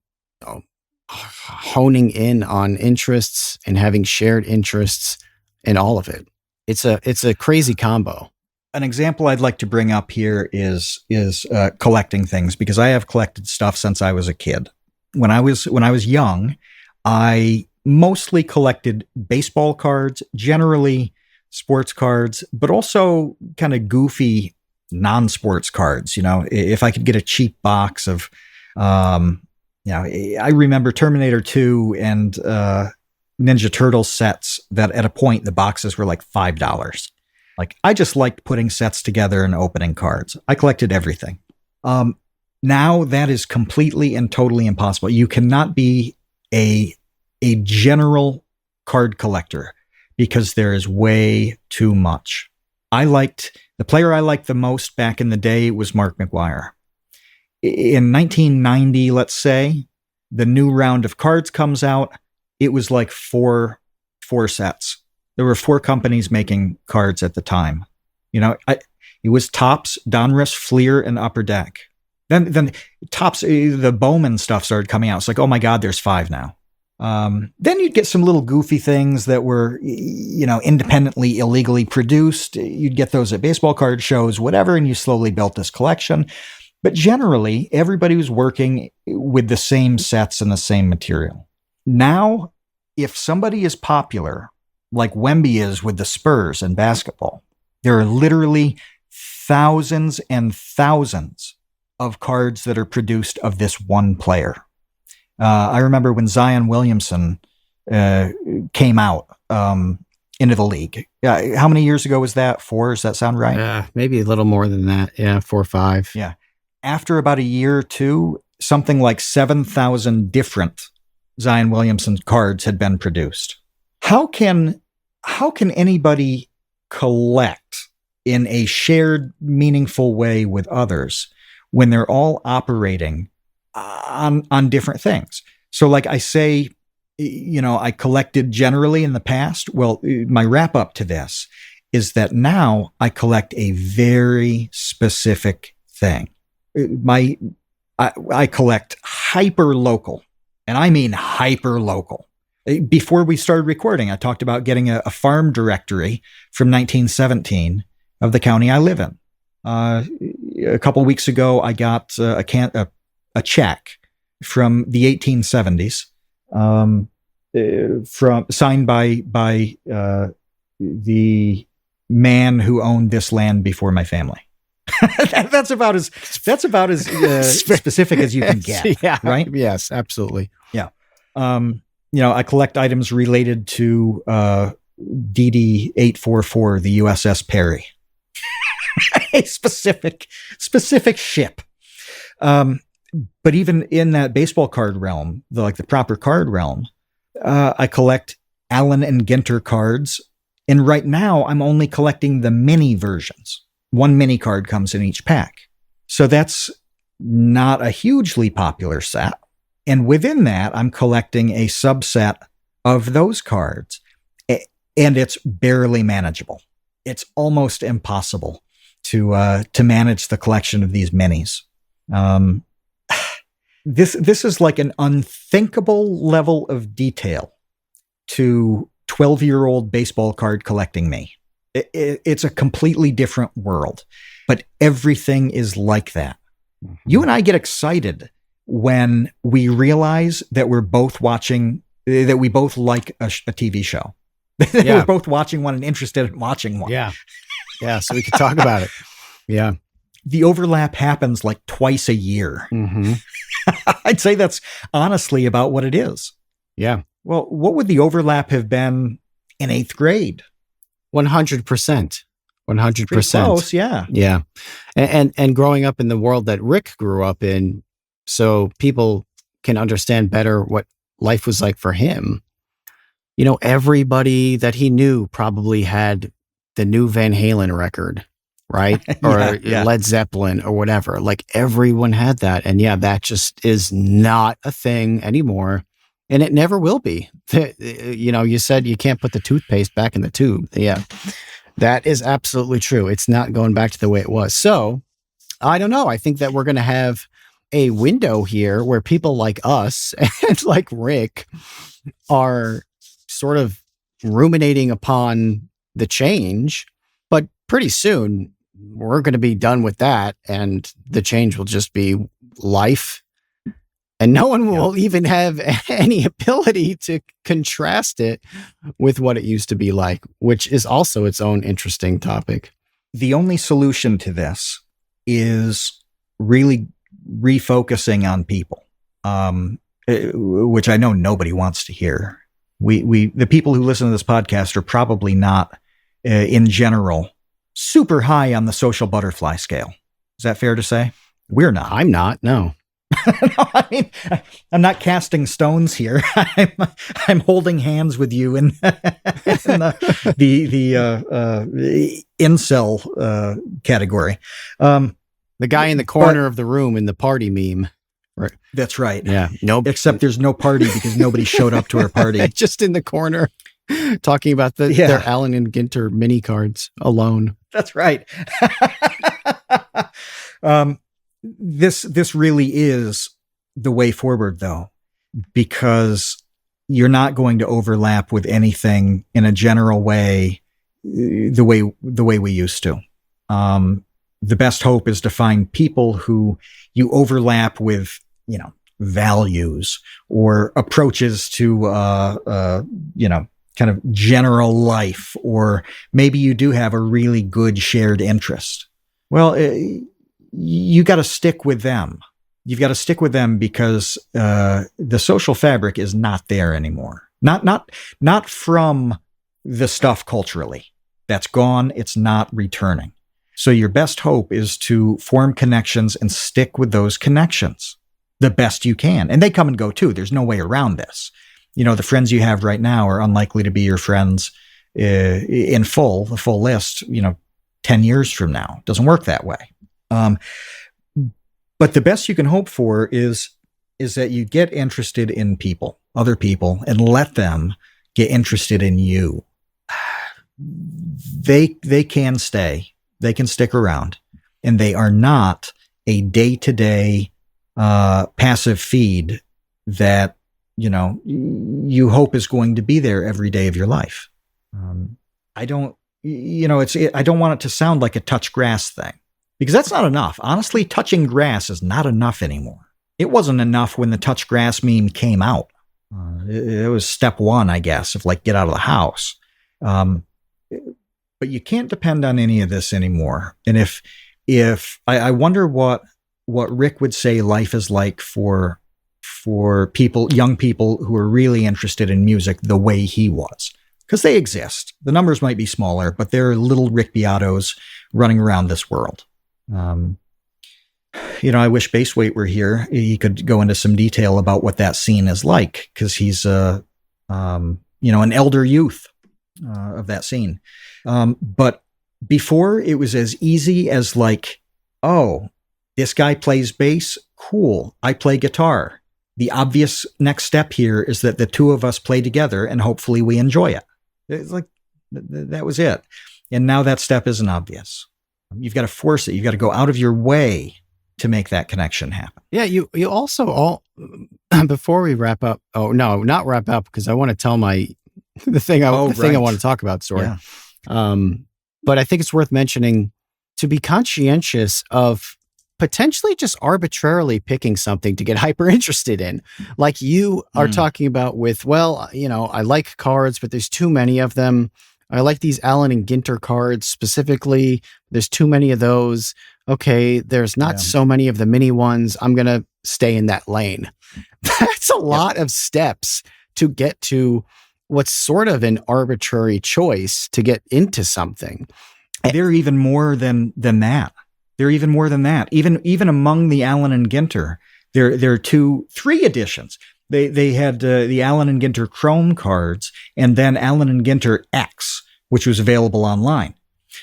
honing in on interests and having shared interests and all of it. It's a crazy combo. An example I'd like to bring up here is collecting things, because I have collected stuff since I was a kid. When I was young, I mostly collected baseball cards, generally sports cards, but also kind of goofy non-sports cards. If I could get a cheap box of, I remember Terminator 2 and Ninja Turtle sets that at a point the boxes were like $5. I just liked putting sets together and opening cards. I collected everything. Now that is completely and totally impossible. You cannot be a general card collector because there is way too much. The player I liked the most back in the day was Mark McGwire. In 1990, let's say, the new round of cards comes out. It was like four sets. There were 4 companies making cards at the time. It was Topps, Donruss, Fleer, and Upper Deck. Then Topps, the Bowman stuff started coming out. It's like, oh my God, there's 5 now. Then you'd get some little goofy things that were, independently, illegally produced. You'd get those at baseball card shows, whatever, and you slowly built this collection. But generally, everybody was working with the same sets and the same material. Now, if somebody is popular, like Wemby is with the Spurs in basketball, there are literally thousands and thousands of cards that are produced of this one player. I remember when Zion Williamson came out into the league. How many years ago was that? 4? Does that sound right? Maybe a little more than that. Yeah, 4 or 5. Yeah. After about a year or two, something like 7,000 different Zion Williamson cards had been produced. How can anybody collect in a shared, meaningful way with others when they're all operating on different things? So like I say, I collected generally in the past. Well, my wrap up to this is that now I collect a very specific thing. I collect hyper local, and I mean hyper local. Before we started recording, I talked about getting a farm directory from 1917 of the county I live in. A couple of weeks ago, I got a check from the 1870s, signed by the man who owned this land before my family. That's about as specific as you can get. Yeah. Right? Yes, absolutely. Yeah. I collect items related to DD 844, the USS Perry, a specific ship. But even in that baseball card realm, the proper card realm, I collect Allen and Ginter cards. And right now I'm only collecting the mini versions. 1 mini card comes in each pack. So that's not a hugely popular set. And within that, I'm collecting a subset of those cards, and it's barely manageable. It's almost impossible to manage the collection of these minis. This is like an unthinkable level of detail to 12-year-old baseball card collecting me. It's a completely different world, but everything is like that. Mm-hmm. You and I get excited when we realize that we're both watching, that we both like a TV show. Yeah. We're both watching one and interested in watching one. Yeah. Yeah. So we could talk about it. Yeah. The overlap happens like twice a year. Mm-hmm. I'd say that's honestly about what it is. Yeah. Well, what would the overlap have been in 8th grade? 100%. 100%. Pretty close, yeah. Yeah. And growing up in the world that Rick grew up in, so people can understand better what life was like for him. Everybody that he knew probably had the new Van Halen record, right? Or yeah. Led Zeppelin or whatever. Like everyone had that. And that just is not a thing anymore. And it never will be. You said you can't put the toothpaste back in the tube. Yeah, that is absolutely true. It's not going back to the way it was. So I don't know. I think that we're going to have a window here where people like us and like Rick are sort of ruminating upon the change, but pretty soon we're going to be done with that. And the change will just be life. And no one will even have any ability to contrast it with what it used to be like, which is also its own interesting topic. The only solution to this is really refocusing on people, which I know nobody wants to hear. The people who listen to this podcast are probably not, in general, super high on the social butterfly scale. Is that fair to say? We're not. I'm not. No. No, I mean, I'm not casting stones here. I'm holding hands with you in the incel category. The guy in the corner of the room in the party meme. Right. That's right. Yeah. Nope. Except there's no party because nobody showed up to our party. Just in the corner talking about their Allen and Ginter mini cards alone. That's right. This really is the way forward, though, because you're not going to overlap with anything in a general way, the way we used to. The best hope is to find people who you overlap with, values or approaches to, kind of general life, or maybe you do have a really good shared interest. Well, you got to stick with them. You've got to stick with them because the social fabric is not there anymore. Not from the stuff culturally. That's gone. It's not returning. So your best hope is to form connections and stick with those connections the best you can. And they come and go too. There's no way around this. The friends you have right now are unlikely to be your friends in the full list, 10 years from now. It doesn't work that way. But the best you can hope for is that you get interested in other people, and let them get interested in you. They can stay. They can stick around, and they are not a day-to-day passive feed that you hope is going to be there every day of your life. I don't want it to sound like a touch grass thing, because that's not enough. Honestly, touching grass is not enough anymore. It wasn't enough when the touch grass meme came out. It was step one, I guess, of get out of the house. But you can't depend on any of this anymore. And if I wonder what Rick would say life is like for young people who are really interested in music the way he was. Because they exist. The numbers might be smaller, but there are little Rick Beatos running around this world. I wish Baseweight were here. He could go into some detail about what that scene is like, because he's an elder youth of that scene. But before, it was as easy as oh, this guy plays bass. Cool. I play guitar. The obvious next step here is that the two of us play together and hopefully we enjoy it. It's that was it. And now that step isn't obvious. You've got to force it. You've got to go out of your way to make that connection happen. Yeah. You also before we wrap up. Oh, no, not wrap up, because I want to tell the thing I want to talk about, sorry. Yeah. But I think it's worth mentioning to be conscientious of potentially just arbitrarily picking something to get hyper interested in. Like you are talking about with, I like cards, but there's too many of them. I like these Allen and Ginter cards specifically. There's too many of those. Okay, there's not so many of the mini ones. I'm going to stay in that lane. That's a lot of steps to get to what's sort of an arbitrary choice to get into something. They're even more than that. They're even more than that. Even among the Allen and Ginter, there are 3 editions. They had the Allen and Ginter Chrome cards, and then Allen and Ginter X, which was available online.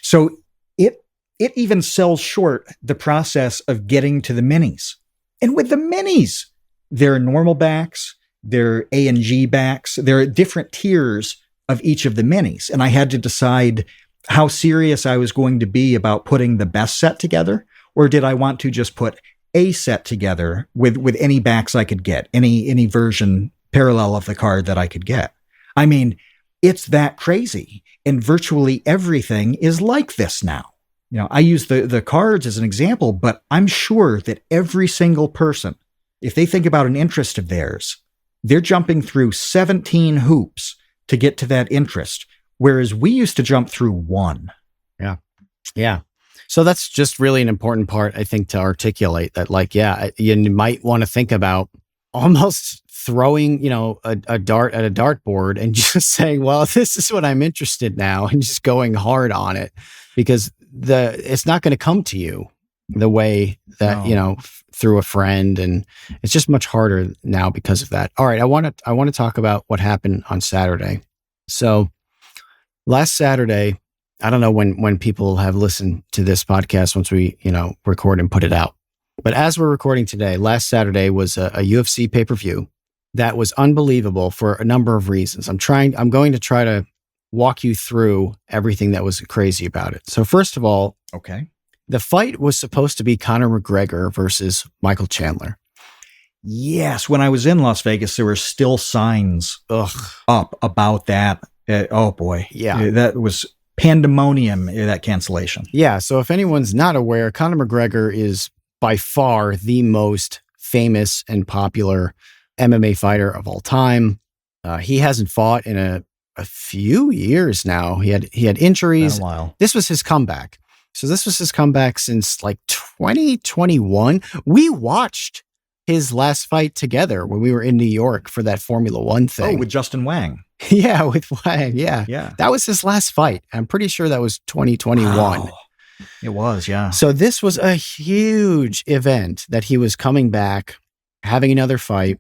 So it even sells short the process of getting to the minis. And with the minis, there are normal backs, there are A and G backs, there are different tiers of each of the minis. And I had to decide how serious I was going to be about putting the best set together, or did I want to just put a set together with any backs I could get, any version parallel of the card that I could get. I mean, it's that crazy. And virtually everything is like this now. I use the cards as an example, but I'm sure that every single person, if they think about an interest of theirs, they're jumping through 17 hoops to get to that interest, whereas we used to jump through 1. Yeah. Yeah. So that's just really an important part, I think, to articulate that, you might want to think about almost throwing, a dart at a dartboard and just saying, well, this is what I'm interested now, and just going hard on it, because it's not going to come to you the way that, through a friend. And it's just much harder now because of that. All right. I want to talk about what happened on Saturday. So last Saturday, I don't know when people have listened to this podcast once we, record and put it out. But as we're recording today, last Saturday was a UFC pay-per-view that was unbelievable for a number of reasons. I'm going to try to walk you through everything that was crazy about it. So first of all, okay, the fight was supposed to be Conor McGregor versus Michael Chandler. Yes, when I was in Las Vegas, there were still signs up about that. Oh boy, Yeah. that was pandemonium. That cancellation. Yeah. So if anyone's not aware, Conor McGregor is by far the most famous and popular MMA fighter of all time. He hasn't fought in a few years now. He had injuries. Been a while. This was his comeback. So this was his comeback since like 2021. We watched his last fight together when we were in New York for that Formula One thing. Oh, with Justin Wang. Yeah, with Wang. Yeah. Yeah. That was his last fight. I'm pretty sure that was 2021. Wow. It was, yeah. So this was a huge event that he was coming back, having another fight.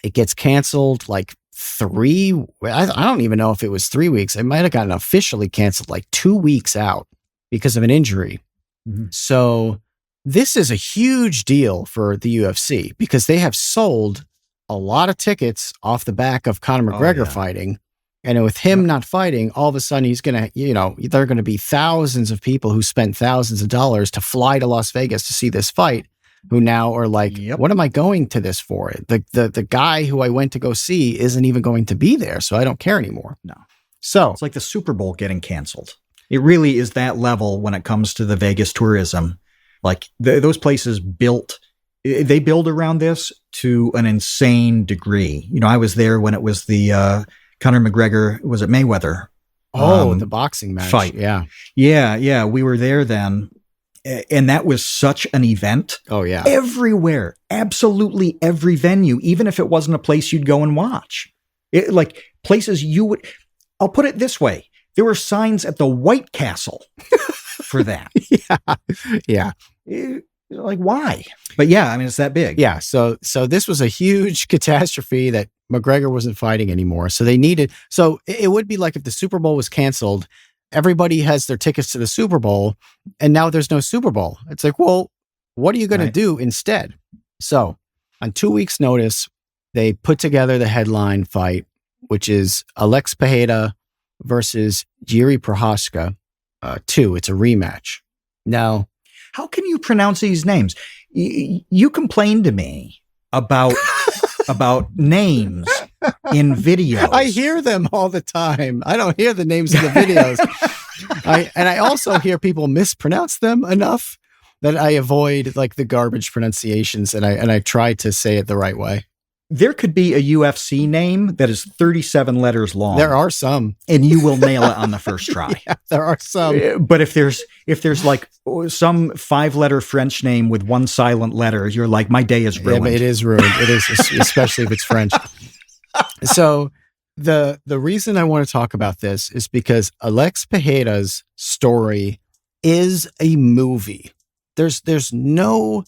It gets canceled like I don't even know if it was 3 weeks. It might have gotten officially canceled like 2 weeks out because of an injury. Mm-hmm. So this is a huge deal for the UFC because they have sold a lot of tickets off the back of Conor McGregor fighting. And with him not fighting, all of a sudden he's going to, there are going to be thousands of people who spent thousands of dollars to fly to Las Vegas to see this fight, who now are like, what am I going to this for? The guy who I went to go see isn't even going to be there, so I don't care anymore. No. So it's like the Super Bowl getting canceled. It really is that level when it comes to the Vegas tourism. Like those places they build around this to an insane degree. I was there when it was the Conor McGregor, was it Mayweather? The boxing match. Fight. Yeah. Yeah. We were there then. And that was such an event. Oh, yeah. Everywhere. Absolutely every venue, even if it wasn't a place you'd go and watch. Like places I'll put it this way. There were signs at the White Castle for that. Yeah. Like, why? But yeah, I mean, it's that big. Yeah. So this was a huge catastrophe that McGregor wasn't fighting anymore. So it would be like if the Super Bowl was canceled, everybody has their tickets to the Super Bowl and now there's no Super Bowl. It's like, well, what are you going to do instead? So on 2 weeks notice, they put together the headline fight, which is Alex Pereira versus Jiri Prochazka 2. It's a rematch. Now, how can you pronounce these names? You complained to me about names in videos. I hear them all the time. I don't hear the names of the videos. I also hear people mispronounce them enough that I avoid like the garbage pronunciations and I try to say it the right way. There could be a UFC name that is 37 letters long. There are some. And you will nail it on the first try. Yeah, there are some. But if there's like some 5-letter French name with one silent letter, you're like, my day is ruined. Yeah, it is ruined. It is, especially if it's French. So the reason I want to talk about this is because Alex Pereira's story is a movie. There's no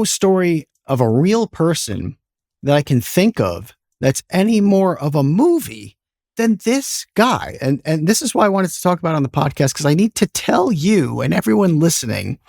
story of a real person that I can think of that's any more of a movie than this guy. And this is why I wanted to talk about it on the podcast, because I need to tell you and everyone listening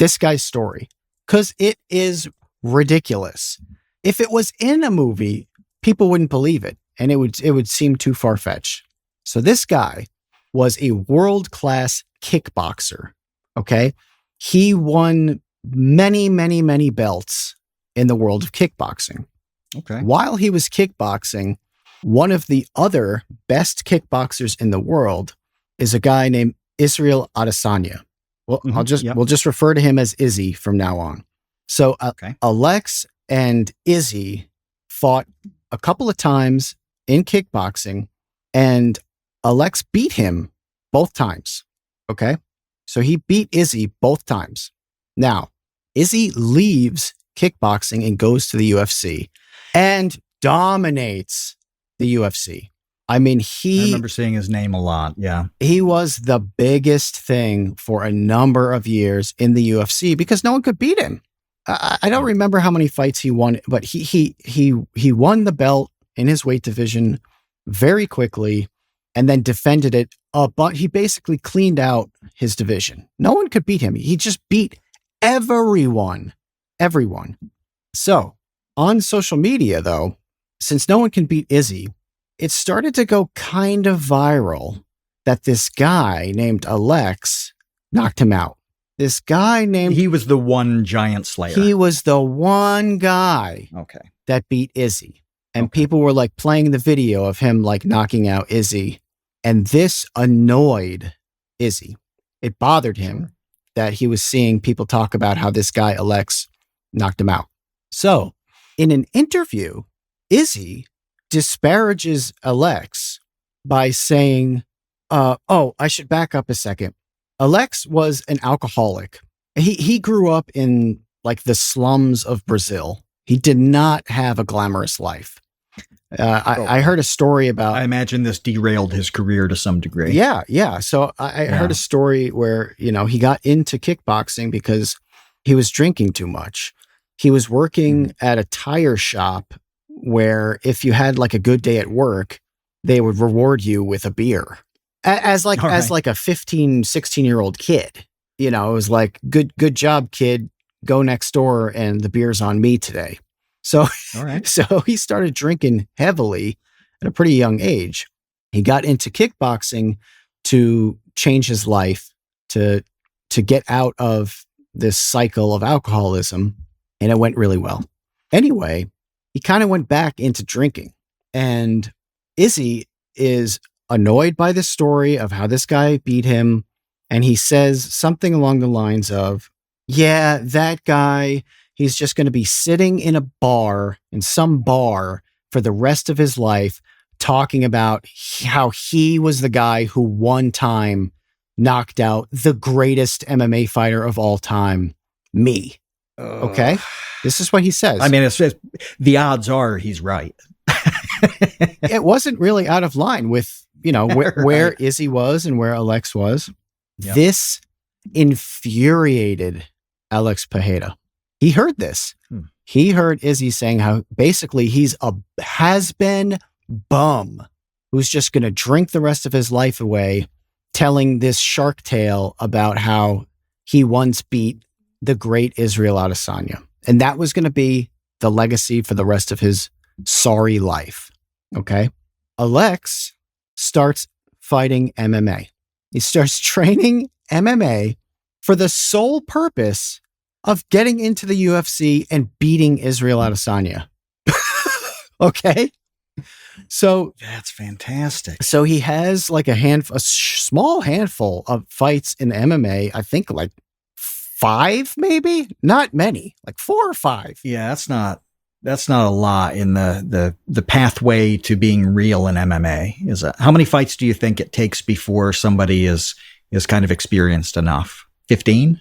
this guy's story, because it is ridiculous. If it was in a movie, people wouldn't believe it, and it would seem too far-fetched. So this guy was a world-class kickboxer, okay? He won many, many, many belts in the world of kickboxing. Okay. While he was kickboxing, one of the other best kickboxers in the world is a guy named Israel Adesanya. Well, we'll just refer to him as Izzy from now on. So Alex and Izzy fought a couple of times in kickboxing, and Alex beat him both times. Okay. So he beat Izzy both times. Now, Izzy leaves kickboxing and goes to the UFC and dominates the UFC. I mean, I remember seeing his name a lot. Yeah. He was the biggest thing for a number of years in the UFC because no one could beat him. I don't remember how many fights he won, but he won the belt in his weight division very quickly and then defended it. But he basically cleaned out his division. No one could beat him. He just beat everyone. So on social media, though, since no one can beat Izzy, it started to go kind of viral that this guy named Alex knocked him out. This guy named... He was the one giant slayer. He was the one guy Okay. that beat Izzy. And Okay. people were like playing the video of him like knocking out Izzy. And this annoyed Izzy. It bothered him that he was seeing people talk about how this guy, Alex, knocked him out. So in an interview, Izzy disparages Alex by saying, I should back up a second. Alex was an alcoholic. He grew up in like the slums of Brazil. He did not have a glamorous life. I heard a story about... I imagine this derailed his career to some degree. Yeah. So I heard a story where, he got into kickboxing because he was drinking too much. He was working at a tire shop where if you had like a good day at work, they would reward you with a beer. As like a 15, 16-year-old kid. It was like, good job, kid. Go next door and the beer's on me today. So, so he started drinking heavily at a pretty young age. He got into kickboxing to change his life, to get out of this cycle of alcoholism, and it went really well. Anyway, he kind of went back into drinking, and Izzy is annoyed by the story of how this guy beat him, and he says something along the lines of, yeah, that guy, he's just going to be sitting in some bar for the rest of his life, talking about how he was the guy who one time knocked out the greatest MMA fighter of all time, me. Okay? This is what he says. I mean, it's the odds are he's right. It wasn't really out of line with, where Izzy was and where Alex was. Yep. This infuriated Alex Pajeda. He heard this. He heard Izzy saying how basically he's a has-been bum who's just going to drink the rest of his life away, telling this shark tale about how he once beat the great Israel Adesanya. And that was going to be the legacy for the rest of his sorry life. Okay. Alex starts fighting MMA. He starts training MMA for the sole purpose of getting into the UFC and beating Israel Adesanya. Okay. So that's fantastic. So he has like a small handful of fights in MMA. I think like 5, maybe not many, like 4 or 5. Yeah. That's not a lot in the pathway to being real in MMA. Is it? How many fights do you think it takes before somebody is kind of experienced enough? 15?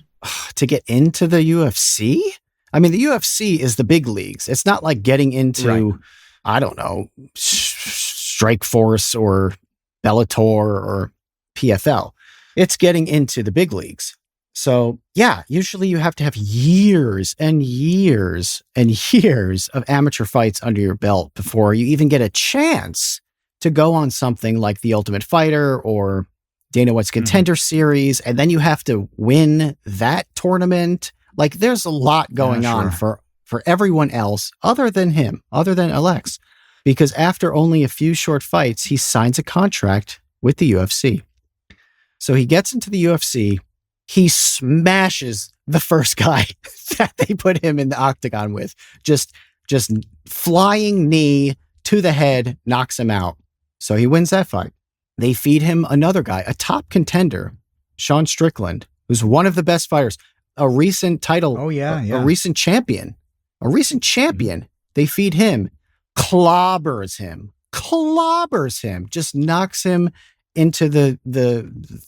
To get into the UFC? I mean, the UFC is the big leagues. It's not like getting into, I don't know, Strikeforce or Bellator or PFL. It's getting into the big leagues. So yeah, usually you have to have years and years and years of amateur fights under your belt before you even get a chance to go on something like The Ultimate Fighter or Dana White's Contender Series. And then you have to win that tournament. Like there's a lot going on for everyone else other than him, other than Alex, because after only a few short fights, he signs a contract with the UFC. So he gets into the UFC. He smashes the first guy that they put him in the octagon with. Just flying knee to the head, knocks him out. So he wins that fight. They feed him another guy, a top contender, Sean Strickland, who's one of the best fighters, a recent title, a recent champion. They feed him, clobbers him, just knocks him into the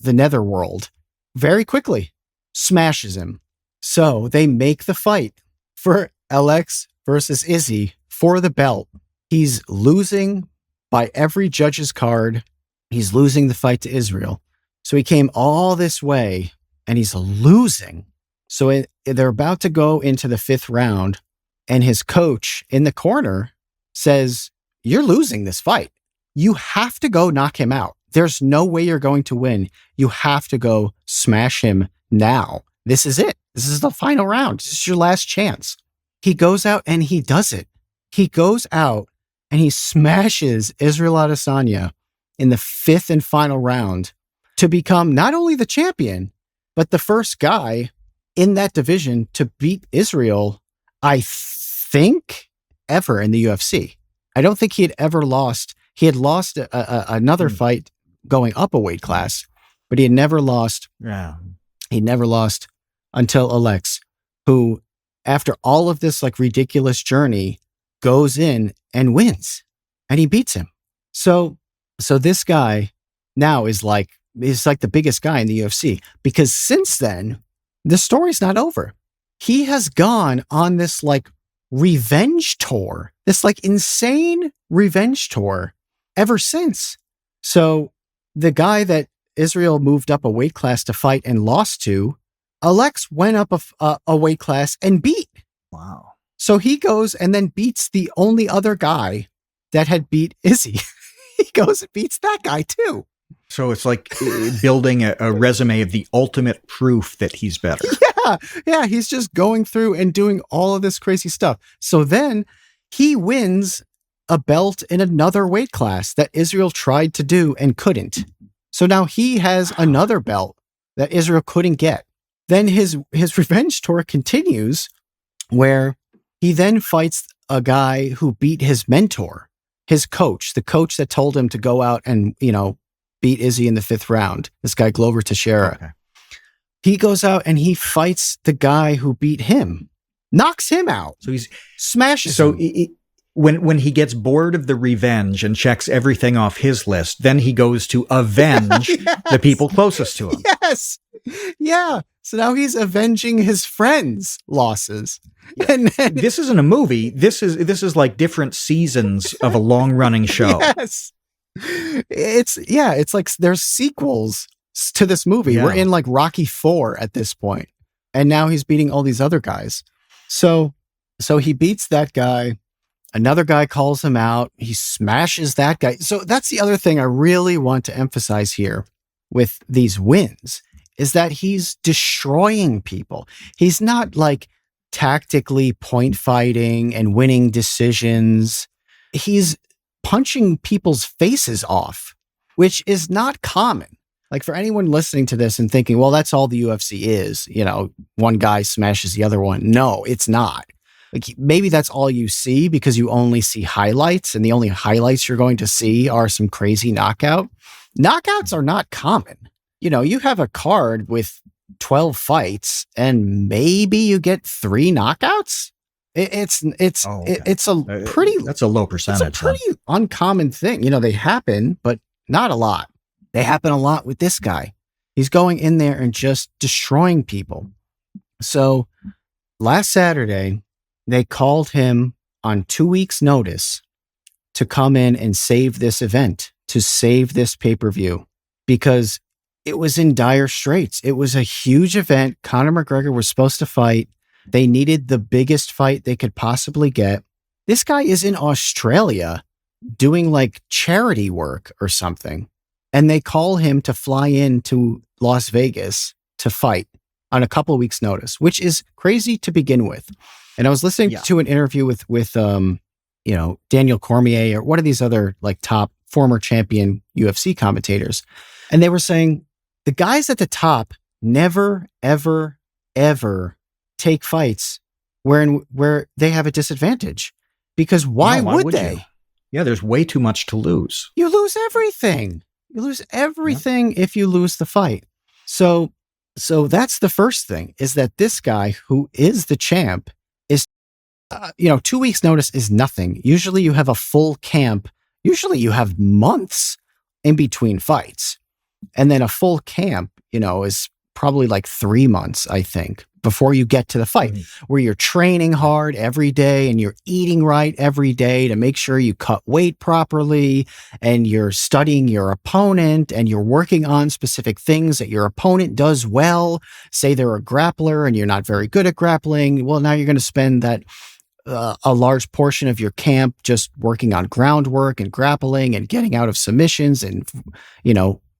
netherworld. Very quickly, smashes him. So they make the fight for Alex versus Izzy for the belt. He's losing by every judge's card. He's losing the fight to Israel. So he came all this way and he's losing. So they're about to go into the 5th round and his coach in the corner says, "You're losing this fight. You have to go knock him out. There's no way you're going to win. You have to go smash him now. This is it. This is the final round. This is your last chance." He goes out and he does it. He goes out and he smashes Israel Adesanya in the 5th and final round to become not only the champion, but the first guy in that division to beat Israel, I think, ever in the UFC. I don't think he had ever lost. He had lost another fight going up a weight class, but he had never lost. Yeah. He never lost until Alex, who, after all of this like ridiculous journey, goes in and wins, and he beats him. So this guy now is like the biggest guy in the UFC, because since then, the story's not over. He has gone on this like revenge tour, this like insane revenge tour ever since. So the guy that Israel moved up a weight class to fight and lost to, Alex went up a weight class and beat. Wow. So he goes and then beats the only other guy that had beat Izzy. He goes and beats that guy too. So it's like building a resume of the ultimate proof that he's better. Yeah. He's just going through and doing all of this crazy stuff. So then he wins a belt in another weight class that Israel tried to do and couldn't. So now he has another belt that Israel couldn't get. Then his revenge tour continues, where he then fights a guy who beat his mentor, his coach, the coach that told him to go out and, beat Izzy in the 5th round, this guy Glover Teixeira. Okay. He goes out and he fights the guy who beat him, knocks him out. So he's smashes so him. When he gets bored of the revenge and checks everything off his list, then he goes to avenge the people closest to him. Yes. Yeah. So now he's avenging his friends' losses. And then, This isn't a movie. This is like different seasons of a long-running show. yes. It's like there's sequels to this movie. Yeah. We're in like Rocky IV at this point. And now he's beating all these other guys. So he beats that guy. Another guy calls him out. He smashes that guy. So that's the other thing I really want to emphasize here with these wins, is that he's destroying people. He's not like tactically point fighting and winning decisions. He's punching people's faces off, which is not common. Like, for anyone listening to this and thinking, well, that's all the UFC is, one guy smashes the other one. No, it's not. Like, maybe that's all you see because you only see highlights, and the only highlights you're going to see are some crazy knockout. Knockouts are not common. You have a card with 12 fights and maybe you get 3 knockouts. It's a pretty, that's a low percentage. It's a pretty uncommon thing. They happen, but not a lot. They happen a lot with this guy. He's going in there and just destroying people. So last Saturday, they called him on 2 weeks' notice to come in and save this event, to save this pay-per-view, because it was in dire straits. It was a huge event. Conor McGregor was supposed to fight. They needed the biggest fight they could possibly get. This guy is in Australia doing like charity work or something. And they call him to fly into Las Vegas to fight on a couple of weeks' notice, which is crazy to begin with. And I was listening to an interview with Daniel Cormier or one of these other like top former champion UFC commentators. And they were saying the guys at the top never, ever, ever take fights where they have a disadvantage, because why would they? You? Yeah, there's way too much to lose. You lose everything. You lose everything if you lose the fight. So that's the first thing, is that this guy who is the champ is, 2 weeks notice is nothing. Usually you have a full camp. Usually you have months in between fights. And then a full camp, is probably like 3 months, I think, before you get to the fight, where you're training hard every day and you're eating right every day to make sure you cut weight properly, and you're studying your opponent and you're working on specific things that your opponent does well. Say they're a grappler and you're not very good at grappling. Well, now you're going to spend that a large portion of your camp just working on groundwork and grappling and getting out of submissions and,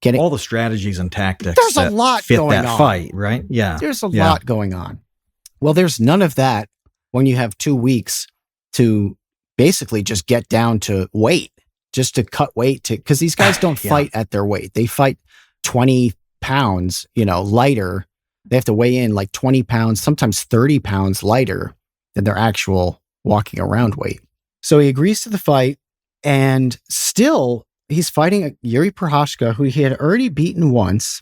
getting all the strategies and tactics. There's a lot fit going that on. Fight, right? Yeah. There's a lot going on. Well, there's none of that when you have 2 weeks to basically just get down to weight, just to cut weight, because these guys don't fight at their weight. They fight 20 pounds, lighter They have to weigh in like 20 pounds, sometimes 30 pounds lighter than their actual walking around weight. So he agrees to the fight, and still he's fighting Yuri Prochazka, who he had already beaten once,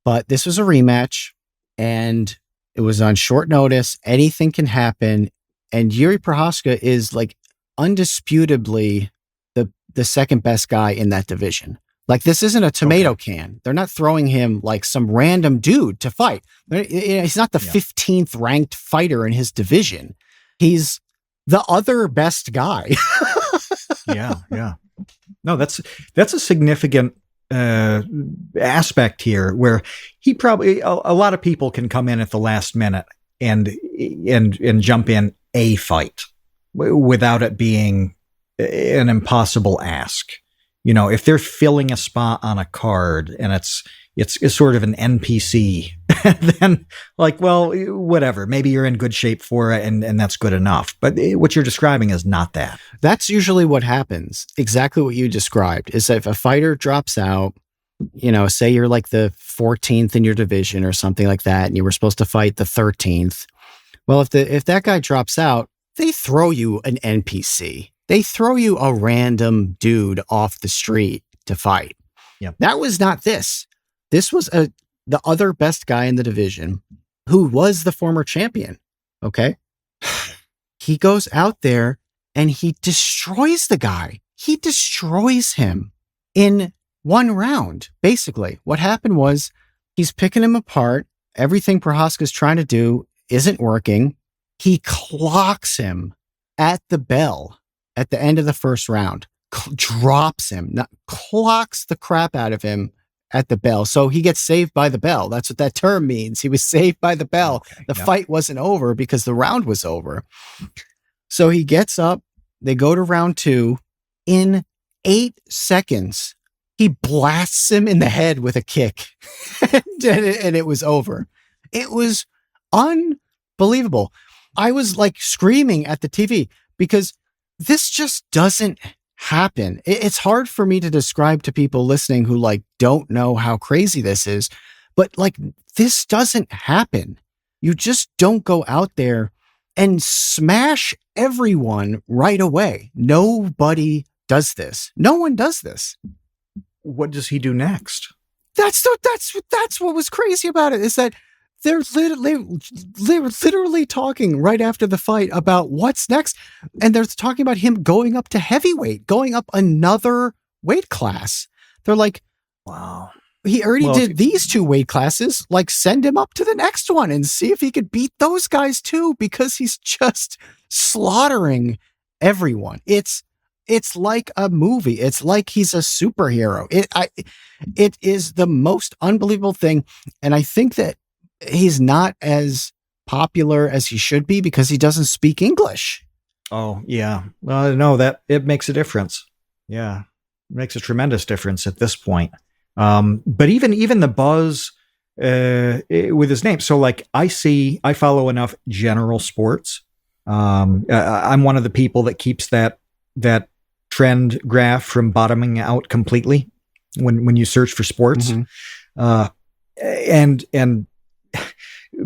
but this was a rematch and it was on short notice. Anything can happen. And Yuri Prochazka is like undisputably the second best guy in that division. Like, this isn't a tomato can. They're not throwing him like some random dude to fight. He's not the 15th ranked fighter in his division. He's the other best guy. Yeah. No, that's a significant aspect here, where he probably, a lot of people can come in at the last minute and jump in a fight without it being an impossible ask. You know, if they're filling a spot on a card and it's sort of an NPC, then like, well, whatever, maybe you're in good shape for it and that's good enough. But what you're describing is not that. That's usually what happens. Exactly what you described is that if a fighter drops out, you know, say you're like the 14th in your division or something like that, and you were supposed to fight the 13th. Well, if that guy drops out, they throw you an NPC. They throw you a random dude off the street to fight. Yep. That was not this. This was the other best guy in the division, who was the former champion. Okay. He goes out there and he destroys the guy. He destroys him in one round. Basically, what happened was he's picking him apart. Everything Prochazka's trying to do isn't working. He clocks him at the bell at the end of the first round, drops him, clocks the crap out of him at the bell. So he gets saved by the bell. That's what that term means. He was saved by the bell. Okay, the fight wasn't over because the round was over. So he gets up. They go to round 2. In 8 seconds, he blasts him in the head with a kick. and it was over. It was unbelievable. I was like screaming at the TV because this just doesn't happen. It's hard for me to describe to people listening who like don't know how crazy this is, but like, this doesn't happen. You just don't go out there and smash everyone right away. Nobody does this. No one does this. What does he do next? That's what was crazy about it, is that they were literally talking right after the fight about what's next. And they're talking about him going up to heavyweight, going up another weight class. They're like, wow, he already did these 2 weight classes. Like, send him up to the next one and see if he could beat those guys too, because he's just slaughtering everyone. It's like a movie. It's like he's a superhero. It is the most unbelievable thing. And I think that he's not as popular as he should be because he doesn't speak English. Oh, yeah. Well, no, that it makes a difference. Yeah. It makes a tremendous difference at this point. But even the buzz with his name. So like, I follow enough general sports. I'm one of the people that keeps that trend graph from bottoming out completely when you search for sports. Mm-hmm. And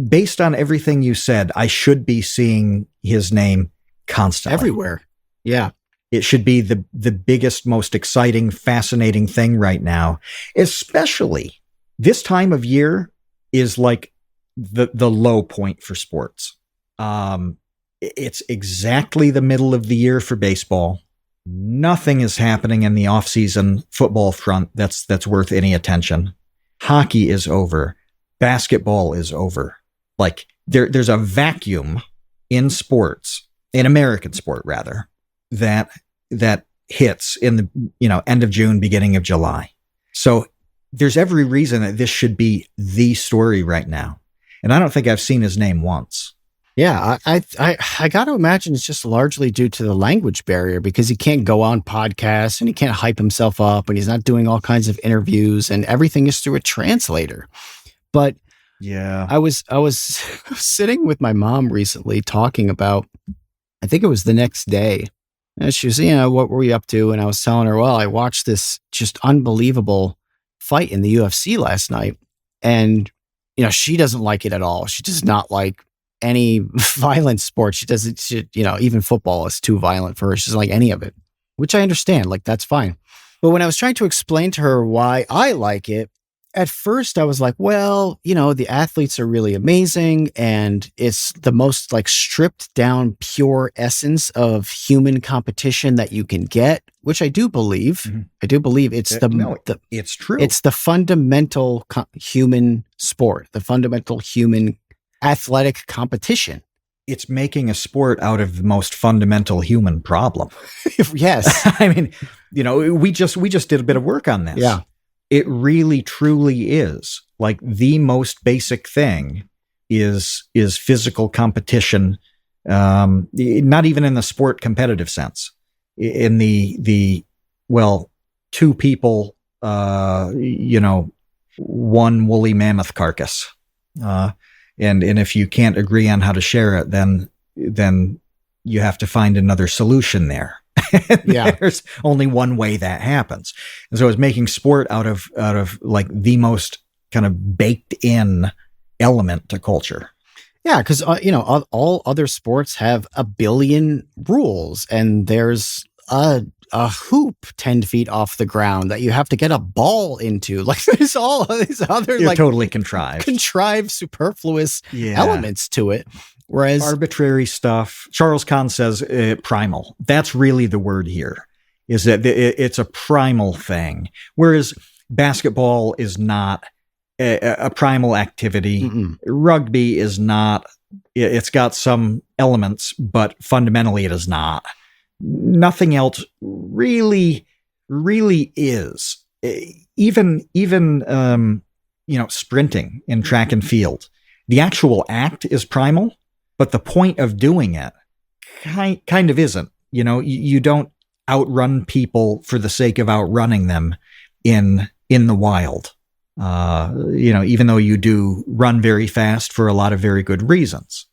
based on everything you said, I should be seeing his name constantly. Everywhere. Yeah. It should be the biggest, most exciting, fascinating thing right now. Especially this time of year is like the low point for sports. It's exactly the middle of the year for baseball. Nothing is happening in the off-season football front that's worth any attention. Hockey is over. Basketball is over. Like, there's a vacuum in sports, in American sport rather, that hits in the end of June, beginning of July. So there's every reason that this should be the story right now. And I don't think I've seen his name once. Yeah, I got to imagine it's just largely due to the language barrier, because he can't go on podcasts and he can't hype himself up, and he's not doing all kinds of interviews, and everything is through a translator. But yeah, I was sitting with my mom recently talking about, I think it was the next day, and she was, what were we up to? And I was telling her, well, I watched this just unbelievable fight in the UFC last night, and she doesn't like it at all. She does not like any violent sport. She doesn't, even football is too violent for her. She doesn't like any of it, which I understand. Like, that's fine. But when I was trying to explain to her why I like it, at first I was like, well, the athletes are really amazing and it's the most like stripped down pure essence of human competition that you can get, which I do believe. Mm-hmm. I do believe it's it's true. It's the fundamental human sport, the fundamental human athletic competition. It's making a sport out of the most fundamental human problem. Yes. I mean, we just did a bit of work on this. Yeah. It really, truly is like the most basic thing is physical competition. Not even in the sport competitive sense. In the two people, one woolly mammoth carcass, and if you can't agree on how to share it, then you have to find another solution there. Yeah. There's only one way that happens. And so it's making sport out of like the most kind of baked in element to culture. Yeah. Because, all other sports have a billion rules and there's a hoop 10 feet off the ground that you have to get a ball into. Like there's all these other totally contrived superfluous elements to it. Whereas arbitrary stuff, Charles Kahn says primal. That's really the word here, is that it's a primal thing. Whereas basketball is not a primal activity. Mm-mm. Rugby is not. It's got some elements, but fundamentally it is not. Nothing else really is. Even sprinting in track and field. The actual act is primal. But the point of doing it kind of isn't. You don't outrun people for the sake of outrunning them in the wild. Even though you do run very fast for a lot of very good reasons.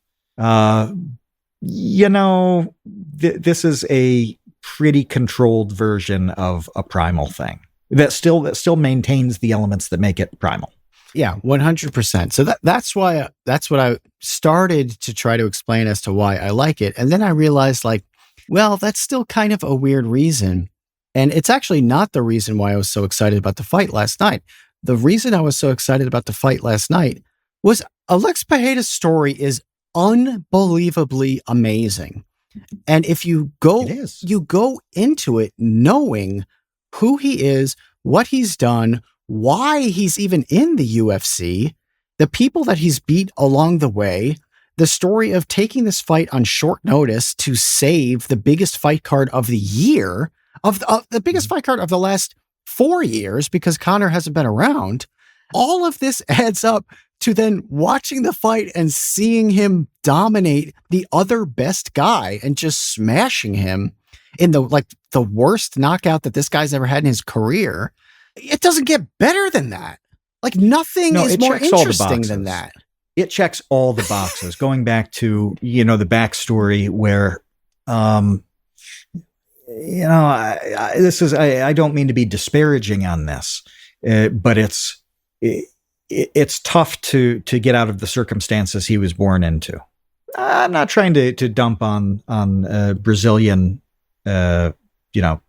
This is a pretty controlled version of a primal thing that still maintains the elements that make it primal. Yeah, 100%. So that's what I started to try to explain as to why I like it. And then I realized that's still kind of a weird reason. And it's actually not the reason why I was so excited about the fight last night. The reason I was so excited about the fight last night was Alex Pereira's story is unbelievably amazing. And if you go into it knowing who he is, what he's done, why he's even in the UFC, the people that he's beat along the way, the story of taking this fight on short notice to save the biggest fight card of the year, of the biggest fight card of the last 4 years because Conor hasn't been around. All of this adds up to then watching the fight and seeing him dominate the other best guy and just smashing him in the worst knockout that this guy's ever had in his career. It doesn't get better than that. Nothing is more interesting than that. It checks all the boxes. Going back to, the backstory where, I don't mean to be disparaging on this, but it's tough to get out of the circumstances he was born into. I'm not trying to dump on Brazilian,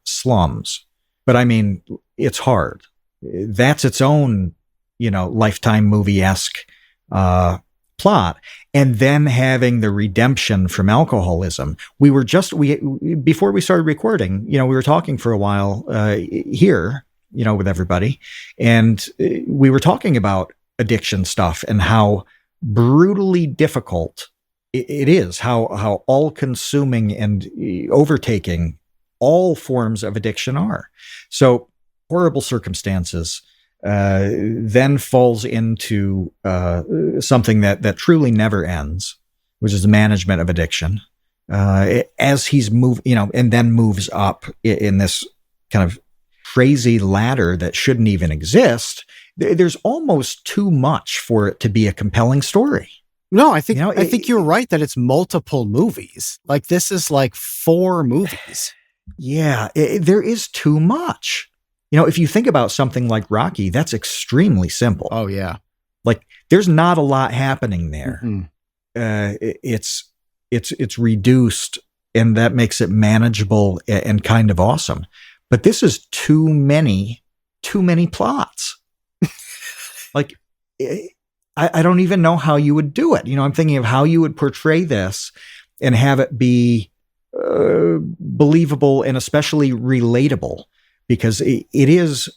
slums, but I mean, it's hard. That's its own, Lifetime movie-esque plot. And then having the redemption from alcoholism. Before we started recording, we were talking for a while here, with everybody. And we were talking about addiction stuff and how brutally difficult it is, how all-consuming and overtaking all forms of addiction are. So horrible circumstances, then falls into something that truly never ends, which is the management of addiction. As he's and then moves up in this kind of crazy ladder that shouldn't even exist. There's almost too much for it to be a compelling story. No, I think you're right that it's multiple movies. This is 4 movies. Yeah, there is too much. If you think about something like Rocky, that's extremely simple. Oh, yeah. Like there's not a lot happening there. Mm-mm. It's reduced, and that makes it manageable and kind of awesome. But this is too many plots. Like, I don't even know how you would do it. I'm thinking of how you would portray this and have it be believable and especially relatable, because it is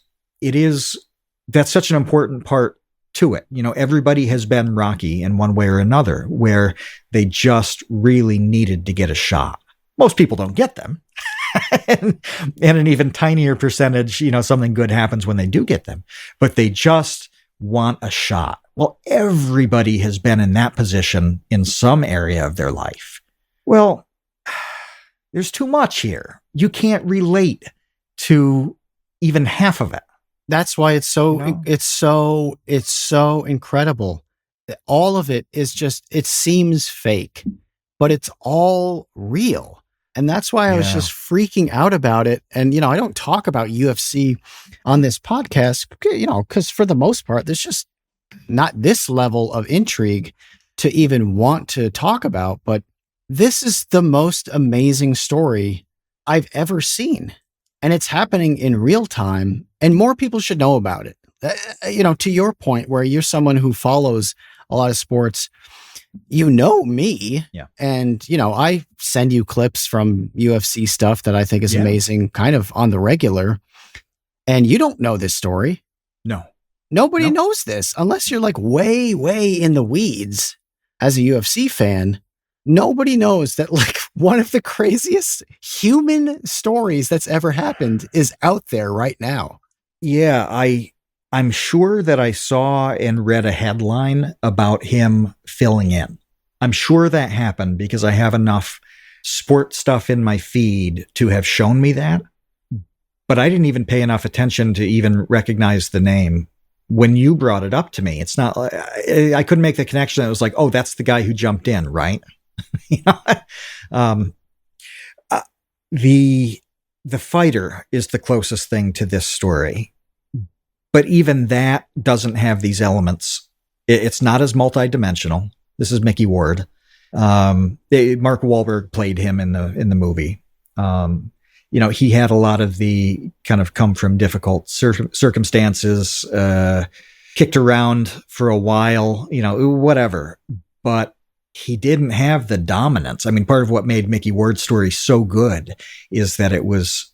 that's such an important part to it. Everybody has been Rocky in one way or another, where they just really needed to get a shot. Most people don't get them. and an even tinier percentage, something good happens when they do get them, but they just want a shot. Well, everybody has been in that position in some area of their life. Well, there's too much here. You can't relate to even half of it. That's why it's so incredible. All of it is just, it seems fake, but it's all real. And that's why I was just freaking out about it. And, I don't talk about UFC on this podcast, because for the most part, there's just not this level of intrigue to even want to talk about. But this is the most amazing story I've ever seen. And it's happening in real time, and more people should know about it. To your point, where you're someone who follows a lot of sports, me. Yeah. And, I send you clips from UFC stuff that I think is amazing, kind of on the regular. And you don't know this story. No. Nobody knows this unless you're like way, way in the weeds as a UFC fan. Nobody knows that like one of the craziest human stories that's ever happened is out there right now. Yeah, I'm sure that I saw and read a headline about him filling in. I'm sure that happened because I have enough sport stuff in my feed to have shown me that. But I didn't even pay enough attention to even recognize the name when you brought it up to me. It's not, I couldn't make the connection. It was like, oh, that's the guy who jumped in, right? The fighter is the closest thing to this story. But even that doesn't have these elements. It's not as multidimensional. This is Mickey Ward. Mark Wahlberg played him in the movie. He had a lot of the kind of come from difficult circumstances, kicked around for a while, whatever. But he didn't have the dominance. I mean, part of what made Mickey Ward's story so good is that it was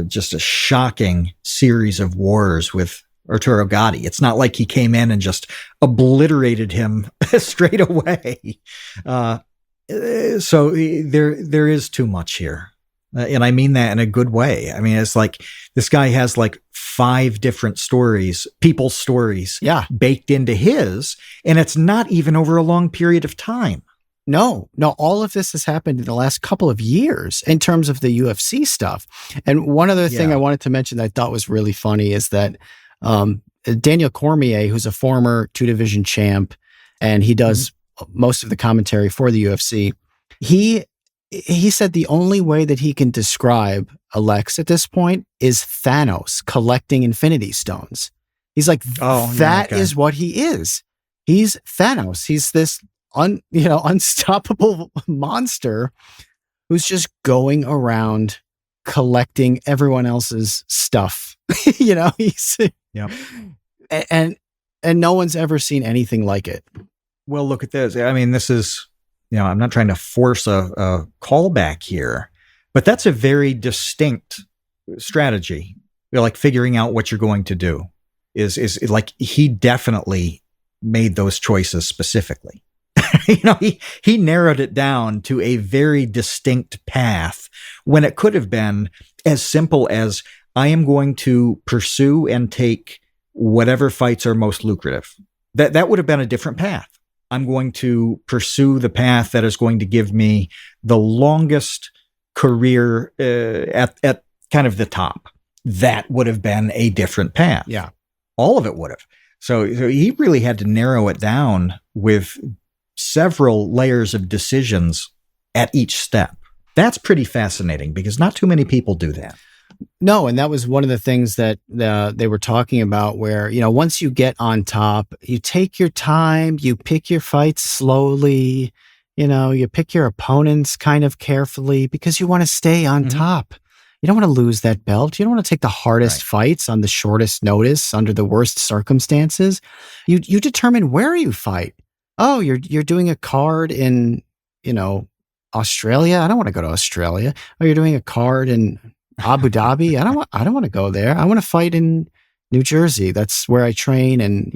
just a shocking series of wars with Arturo Gatti. It's not like he came in and just obliterated him straight away. So there is too much here. And I mean that in a good way. I mean, it's like this guy has like 5 different stories, people's stories, baked into his, and it's not even over a long period of time. No, all of this has happened in the last couple of years in terms of the UFC stuff. And one other thing I wanted to mention that I thought was really funny is that Daniel Cormier, who's a former 2-division champ, and he does most of the commentary for the UFC, he said the only way that he can describe Alex at this point is Thanos collecting Infinity Stones. He's like, that is what he is. He's Thanos. He's this unstoppable monster who's just going around collecting everyone else's stuff. He's and no one's ever seen anything like it. Well, look at this. I mean, this is, I'm not trying to force a callback here, but that's a very distinct strategy. Like figuring out what you're going to do is like he definitely made those choices specifically. He narrowed it down to a very distinct path when it could have been as simple as I am going to pursue and take whatever fights are most lucrative. That would have been a different path. I'm going to pursue the path that is going to give me the longest career at kind of the top. That would have been a different path. Yeah. All of it would have. So he really had to narrow it down with several layers of decisions at each step. That's pretty fascinating because not too many people do that. No, and that was one of the things that they were talking about where, once you get on top, you take your time, you pick your fights slowly, you pick your opponents kind of carefully because you want to stay on top. You don't want to lose that belt. You don't want to take the hardest fights on the shortest notice under the worst circumstances. You determine where you fight. Oh, you're doing a card in, Australia. I don't want to go to Australia. Oh, you're doing a card in Abu Dhabi. I don't want to go there. I want to fight in New Jersey. That's where I train, and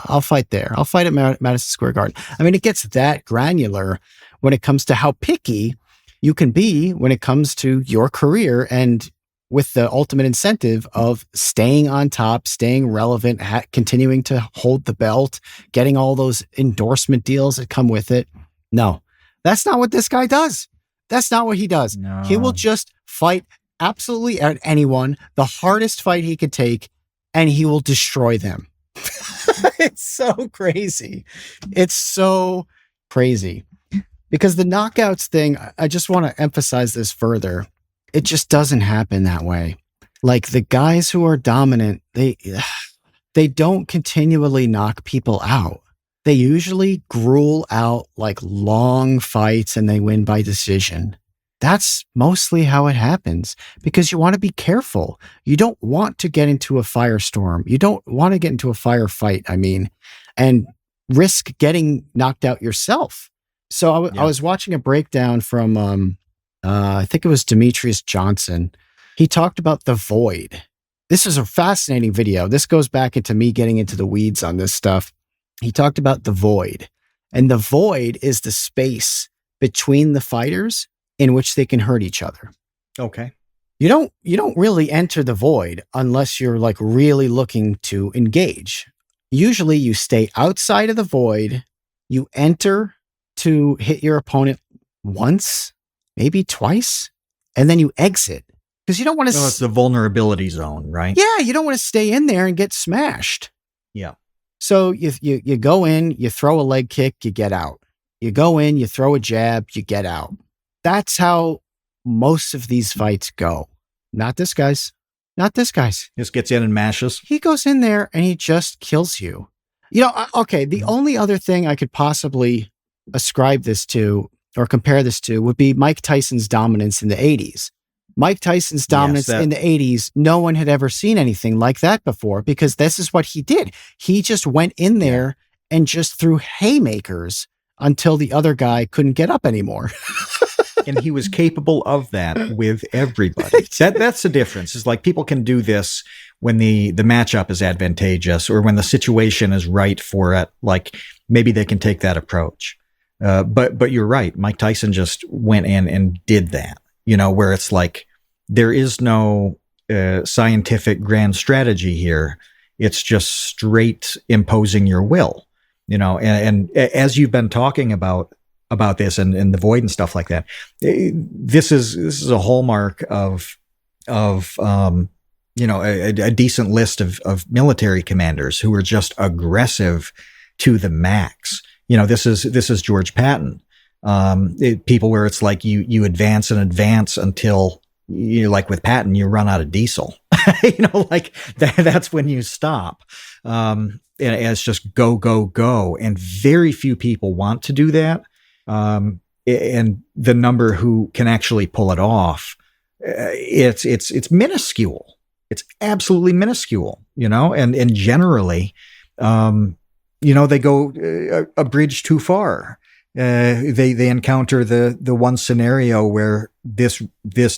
I'll fight there. I'll fight at Madison Square Garden. I mean, it gets that granular when it comes to how picky you can be when it comes to your career, and with the ultimate incentive of staying on top, staying relevant, continuing to hold the belt, getting all those endorsement deals that come with it. No, that's not what this guy does. That's not what he does. No. He will just fight absolutely at anyone, the hardest fight he could take, and he will destroy them. It's so crazy. It's so crazy. Because the knockouts thing, I just want to emphasize this further. It just doesn't happen that way. Like the guys who are dominant, they don't continually knock people out. They usually gruel out like long fights and they win by decision. That's mostly how it happens because you want to be careful. You don't want to get into a firestorm. You don't want to get into a firefight, and risk getting knocked out yourself. So I was watching a breakdown from, I think it was Demetrius Johnson. He talked about the void. This is a fascinating video. This goes back into me getting into the weeds on this stuff. He talked about the void, and the void is the space between the fighters in which they can hurt each other. Okay. You don't really enter the void unless you're like really looking to engage. Usually you stay outside of the void, you enter to hit your opponent once, maybe twice, and then you exit because you don't want to. Well, it's the vulnerability zone, right? Yeah, you don't want to stay in there and get smashed. Yeah. So you go in, you throw a leg kick, you get out. You go in, you throw a jab, you get out. That's how most of these fights go. Not this guy's. Not this guy's. Just gets in and mashes. He goes in there and he just kills you. Okay, the only other thing I could possibly ascribe this to or compare this to would be Mike Tyson's dominance in the 80s. Mike Tyson's dominance in the 80s, no one had ever seen anything like that before because this is what he did. He just went in there and just threw haymakers until the other guy couldn't get up anymore. And he was capable of that with everybody. That's the difference. It's like people can do this when the matchup is advantageous or when the situation is right for it. Like maybe they can take that approach. But you're right. Mike Tyson just went in and did that, where it's like there is no scientific grand strategy here. It's just straight imposing your will, and as you've been talking about this and the void and stuff like that, this is a hallmark of a decent list of military commanders who are just aggressive to the max. This is George Patton. People where it's like you advance and advance until like with Patton, you run out of diesel, like that's when you stop. And it's just go, go, go. And very few people want to do that. And the number who can actually pull it off, it's minuscule. It's absolutely minuscule, and generally, they go a bridge too far. They encounter the one scenario where this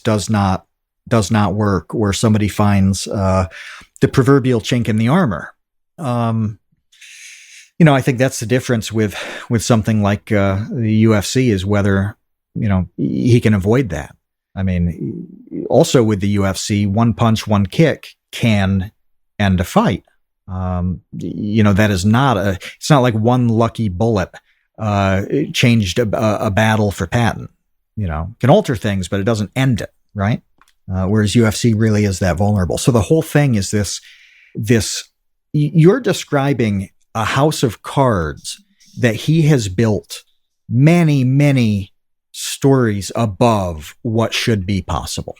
does not work, where somebody finds the proverbial chink in the armor. I think that's the difference with something like the UFC is whether he can avoid that. I mean, also with the UFC, one punch, one kick can end a fight. That is it's not like one lucky bullet changed a battle for Patton. Can alter things, but it doesn't end it, right? Whereas UFC really is that vulnerable. So the whole thing is this you're describing a house of cards that he has built many, many stories above what should be possible.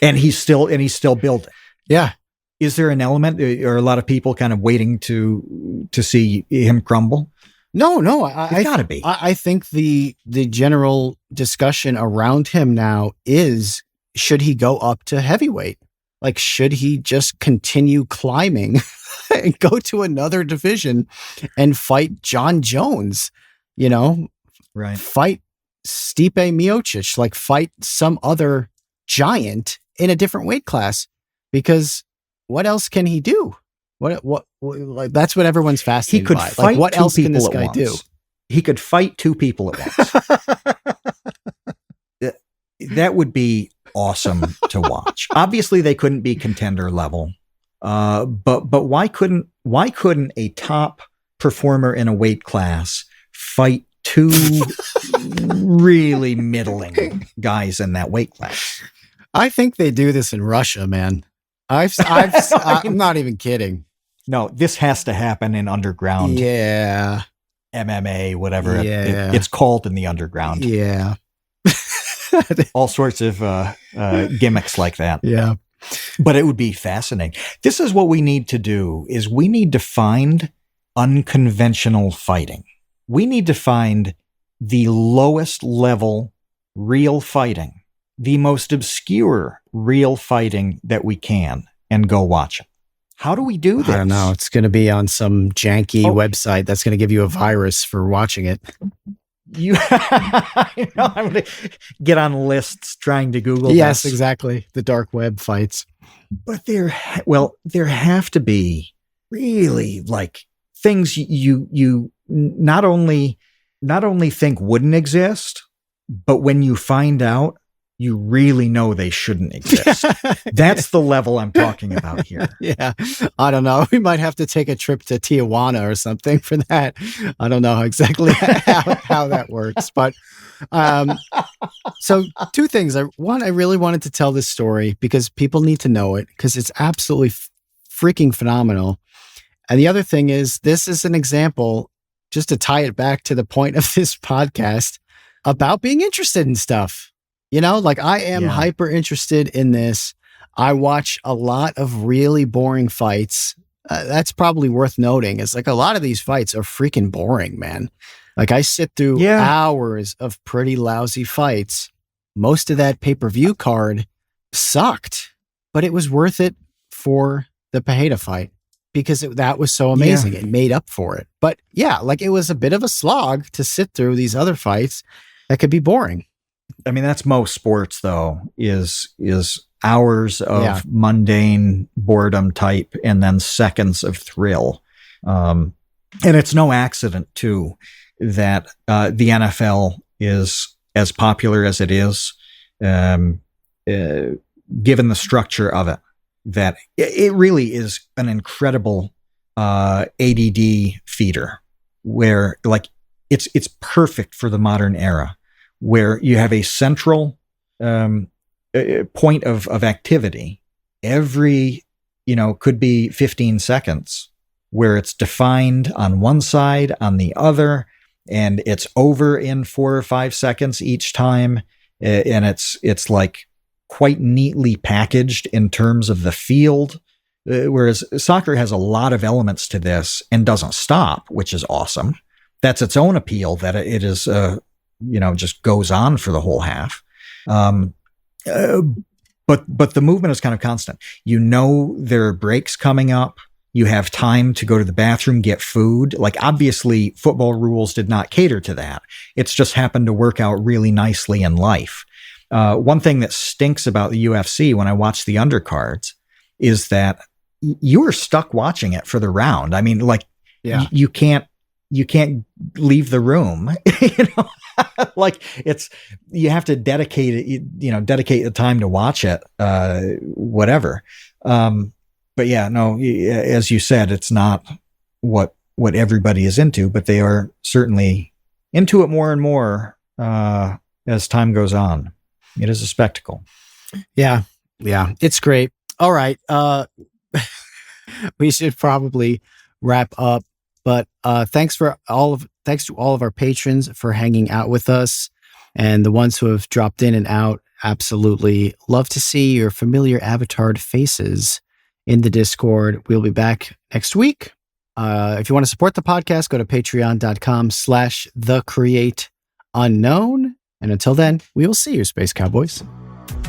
and he's still building. Yeah. Is there an element, or a lot of people kind of waiting to see him crumble? No, It's got to be. I think the general discussion around him now is, should he go up to heavyweight? Like, should he just continue climbing and go to another division and fight John Jones? You know, Right. Fight Stipe Miocic, like fight some other giant in a different weight class, because what else can he do? What like, that's what everyone's fascinated He could by. fight Like, what two else can people this at guy once. do? He could fight two people at once. That would be awesome to watch. Obviously, they couldn't be contender level, but why couldn't a top performer in a weight class fight two really middling guys in that weight class? I think they do this in Russia, man. I'm not even kidding. No, this has to happen in underground Yeah. MMA, whatever Yeah. it's called in the underground. Yeah. All sorts of gimmicks like that. Yeah. But it would be fascinating. This is what we need to do: is we need to find unconventional fighting. We need to find the lowest level real fighting, the most obscure real fighting that we can, and go watch it. How do we do this? I don't know. It's going to be on some janky website that's going to give you a virus for watching it. I'm going to get on lists trying to Google Yes, this. exactly. The dark web fights. But there have to be really like things you not only think wouldn't exist, but when you find out, you really know they shouldn't exist. That's the level I'm talking about here. Yeah. I don't know. We might have to take a trip to Tijuana or something for that. I don't know exactly how that works. But so two things. One, I really wanted to tell this story because people need to know it, because it's absolutely freaking phenomenal. And the other thing is, this is an example, just to tie it back to the point of this podcast, about being interested in stuff. You know, like I am hyper interested in this. I watch a lot of really boring fights. That's probably worth noting. It's like a lot of these fights are freaking boring, man. Like I sit through hours of pretty lousy fights. Most of that pay-per-view card sucked, but it was worth it for the Pajeda fight because that was so amazing. It made up for it. But yeah, like it was a bit of a slog to sit through these other fights that could be boring. I mean, that's most sports, though, is hours of mundane boredom type and then seconds of thrill. And it's no accident, too, that the NFL is as popular as it is, given the structure of it, that it really is an incredible ADD feeder where, like, it's perfect for the modern era, where you have a central point of activity every, could be 15 seconds, where it's defined on one side, on the other, and it's over in 4 or 5 seconds each time. And it's like quite neatly packaged in terms of the field. Whereas soccer has a lot of elements to this and doesn't stop, which is awesome. That's its own appeal, that it is, just goes on for the whole half. But the movement is kind of constant. There are breaks coming up. You have time to go to the bathroom, get food. Like, obviously, football rules did not cater to that. It's just happened to work out really nicely in life. One thing that stinks about the UFC when I watch the undercards is that you are stuck watching it for the round. I mean, like, you can't leave the room, like you have to dedicate it, dedicate the time to watch it, whatever. But yeah, no, as you said, it's not what everybody is into, but they are certainly into it more and more, as time goes on. It is a spectacle. Yeah. Yeah. It's great. All right. We should probably wrap up. But thanks to all of our patrons for hanging out with us. And the ones who have dropped in and out, absolutely love to see your familiar avatared faces in the Discord. We'll be back next week. If you want to support the podcast, go to patreon.com/thecreateunknown. And until then, we will see you, Space Cowboys.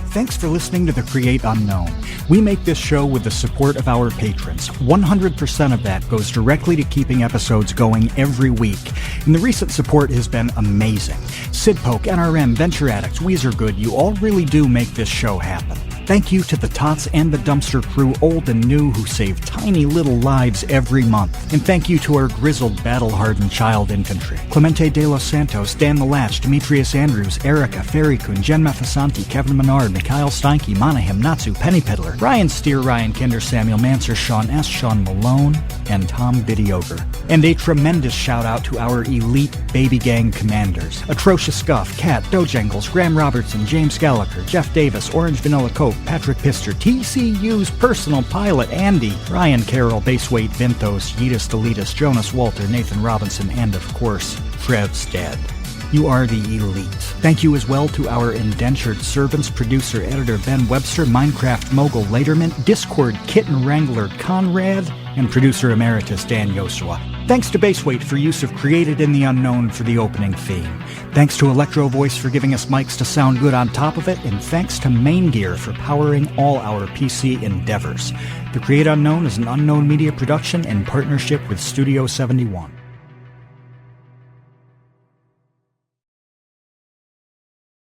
Thanks for listening to The Create Unknown. We make this show with the support of our patrons. 100% of that goes directly to keeping episodes going every week. And the recent support has been amazing. Sid Poke, NRM, Venture Addicts, Weezer Good, you all really do make this show happen. Thank you to the Tots and the Dumpster crew, old and new, who save tiny little lives every month. And thank you to our grizzled, battle-hardened child infantry. Clemente de los Santos, Dan the Latch, Demetrius Andrews, Erica, Ferry-kun, Jen Mathasanti, Kevin Menard, Mikhail Steinke, Monahim, Natsu, Penny Piddler, Ryan Steer, Ryan Kinder, Samuel Manser, Sean S., Sean Malone, and Tom Bidioger. And a tremendous shout-out to our elite baby gang commanders. Atrocious Scuff, Kat, Dojangles, Graham Robertson, James Gallagher, Jeff Davis, Orange Vanilla Coke, Patrick Pister, TCU's personal pilot, Andy, Ryan Carroll, Baseweight Vinthos, Yeetus Deletus, Jonas Walter, Nathan Robinson, and of course, Trev's Dead. You are the elite. Thank you as well to our indentured servants, producer, editor Ben Webster, Minecraft mogul Laterman, Discord kitten wrangler Conrad, and producer emeritus Dan Yosua. Thanks to Baseweight for use of Created in the Unknown for the opening theme. Thanks to Electro Voice for giving us mics to sound good on top of it, and thanks to Main Gear for powering all our PC endeavors. The Create Unknown is an Unknown Media production in partnership with Studio 71.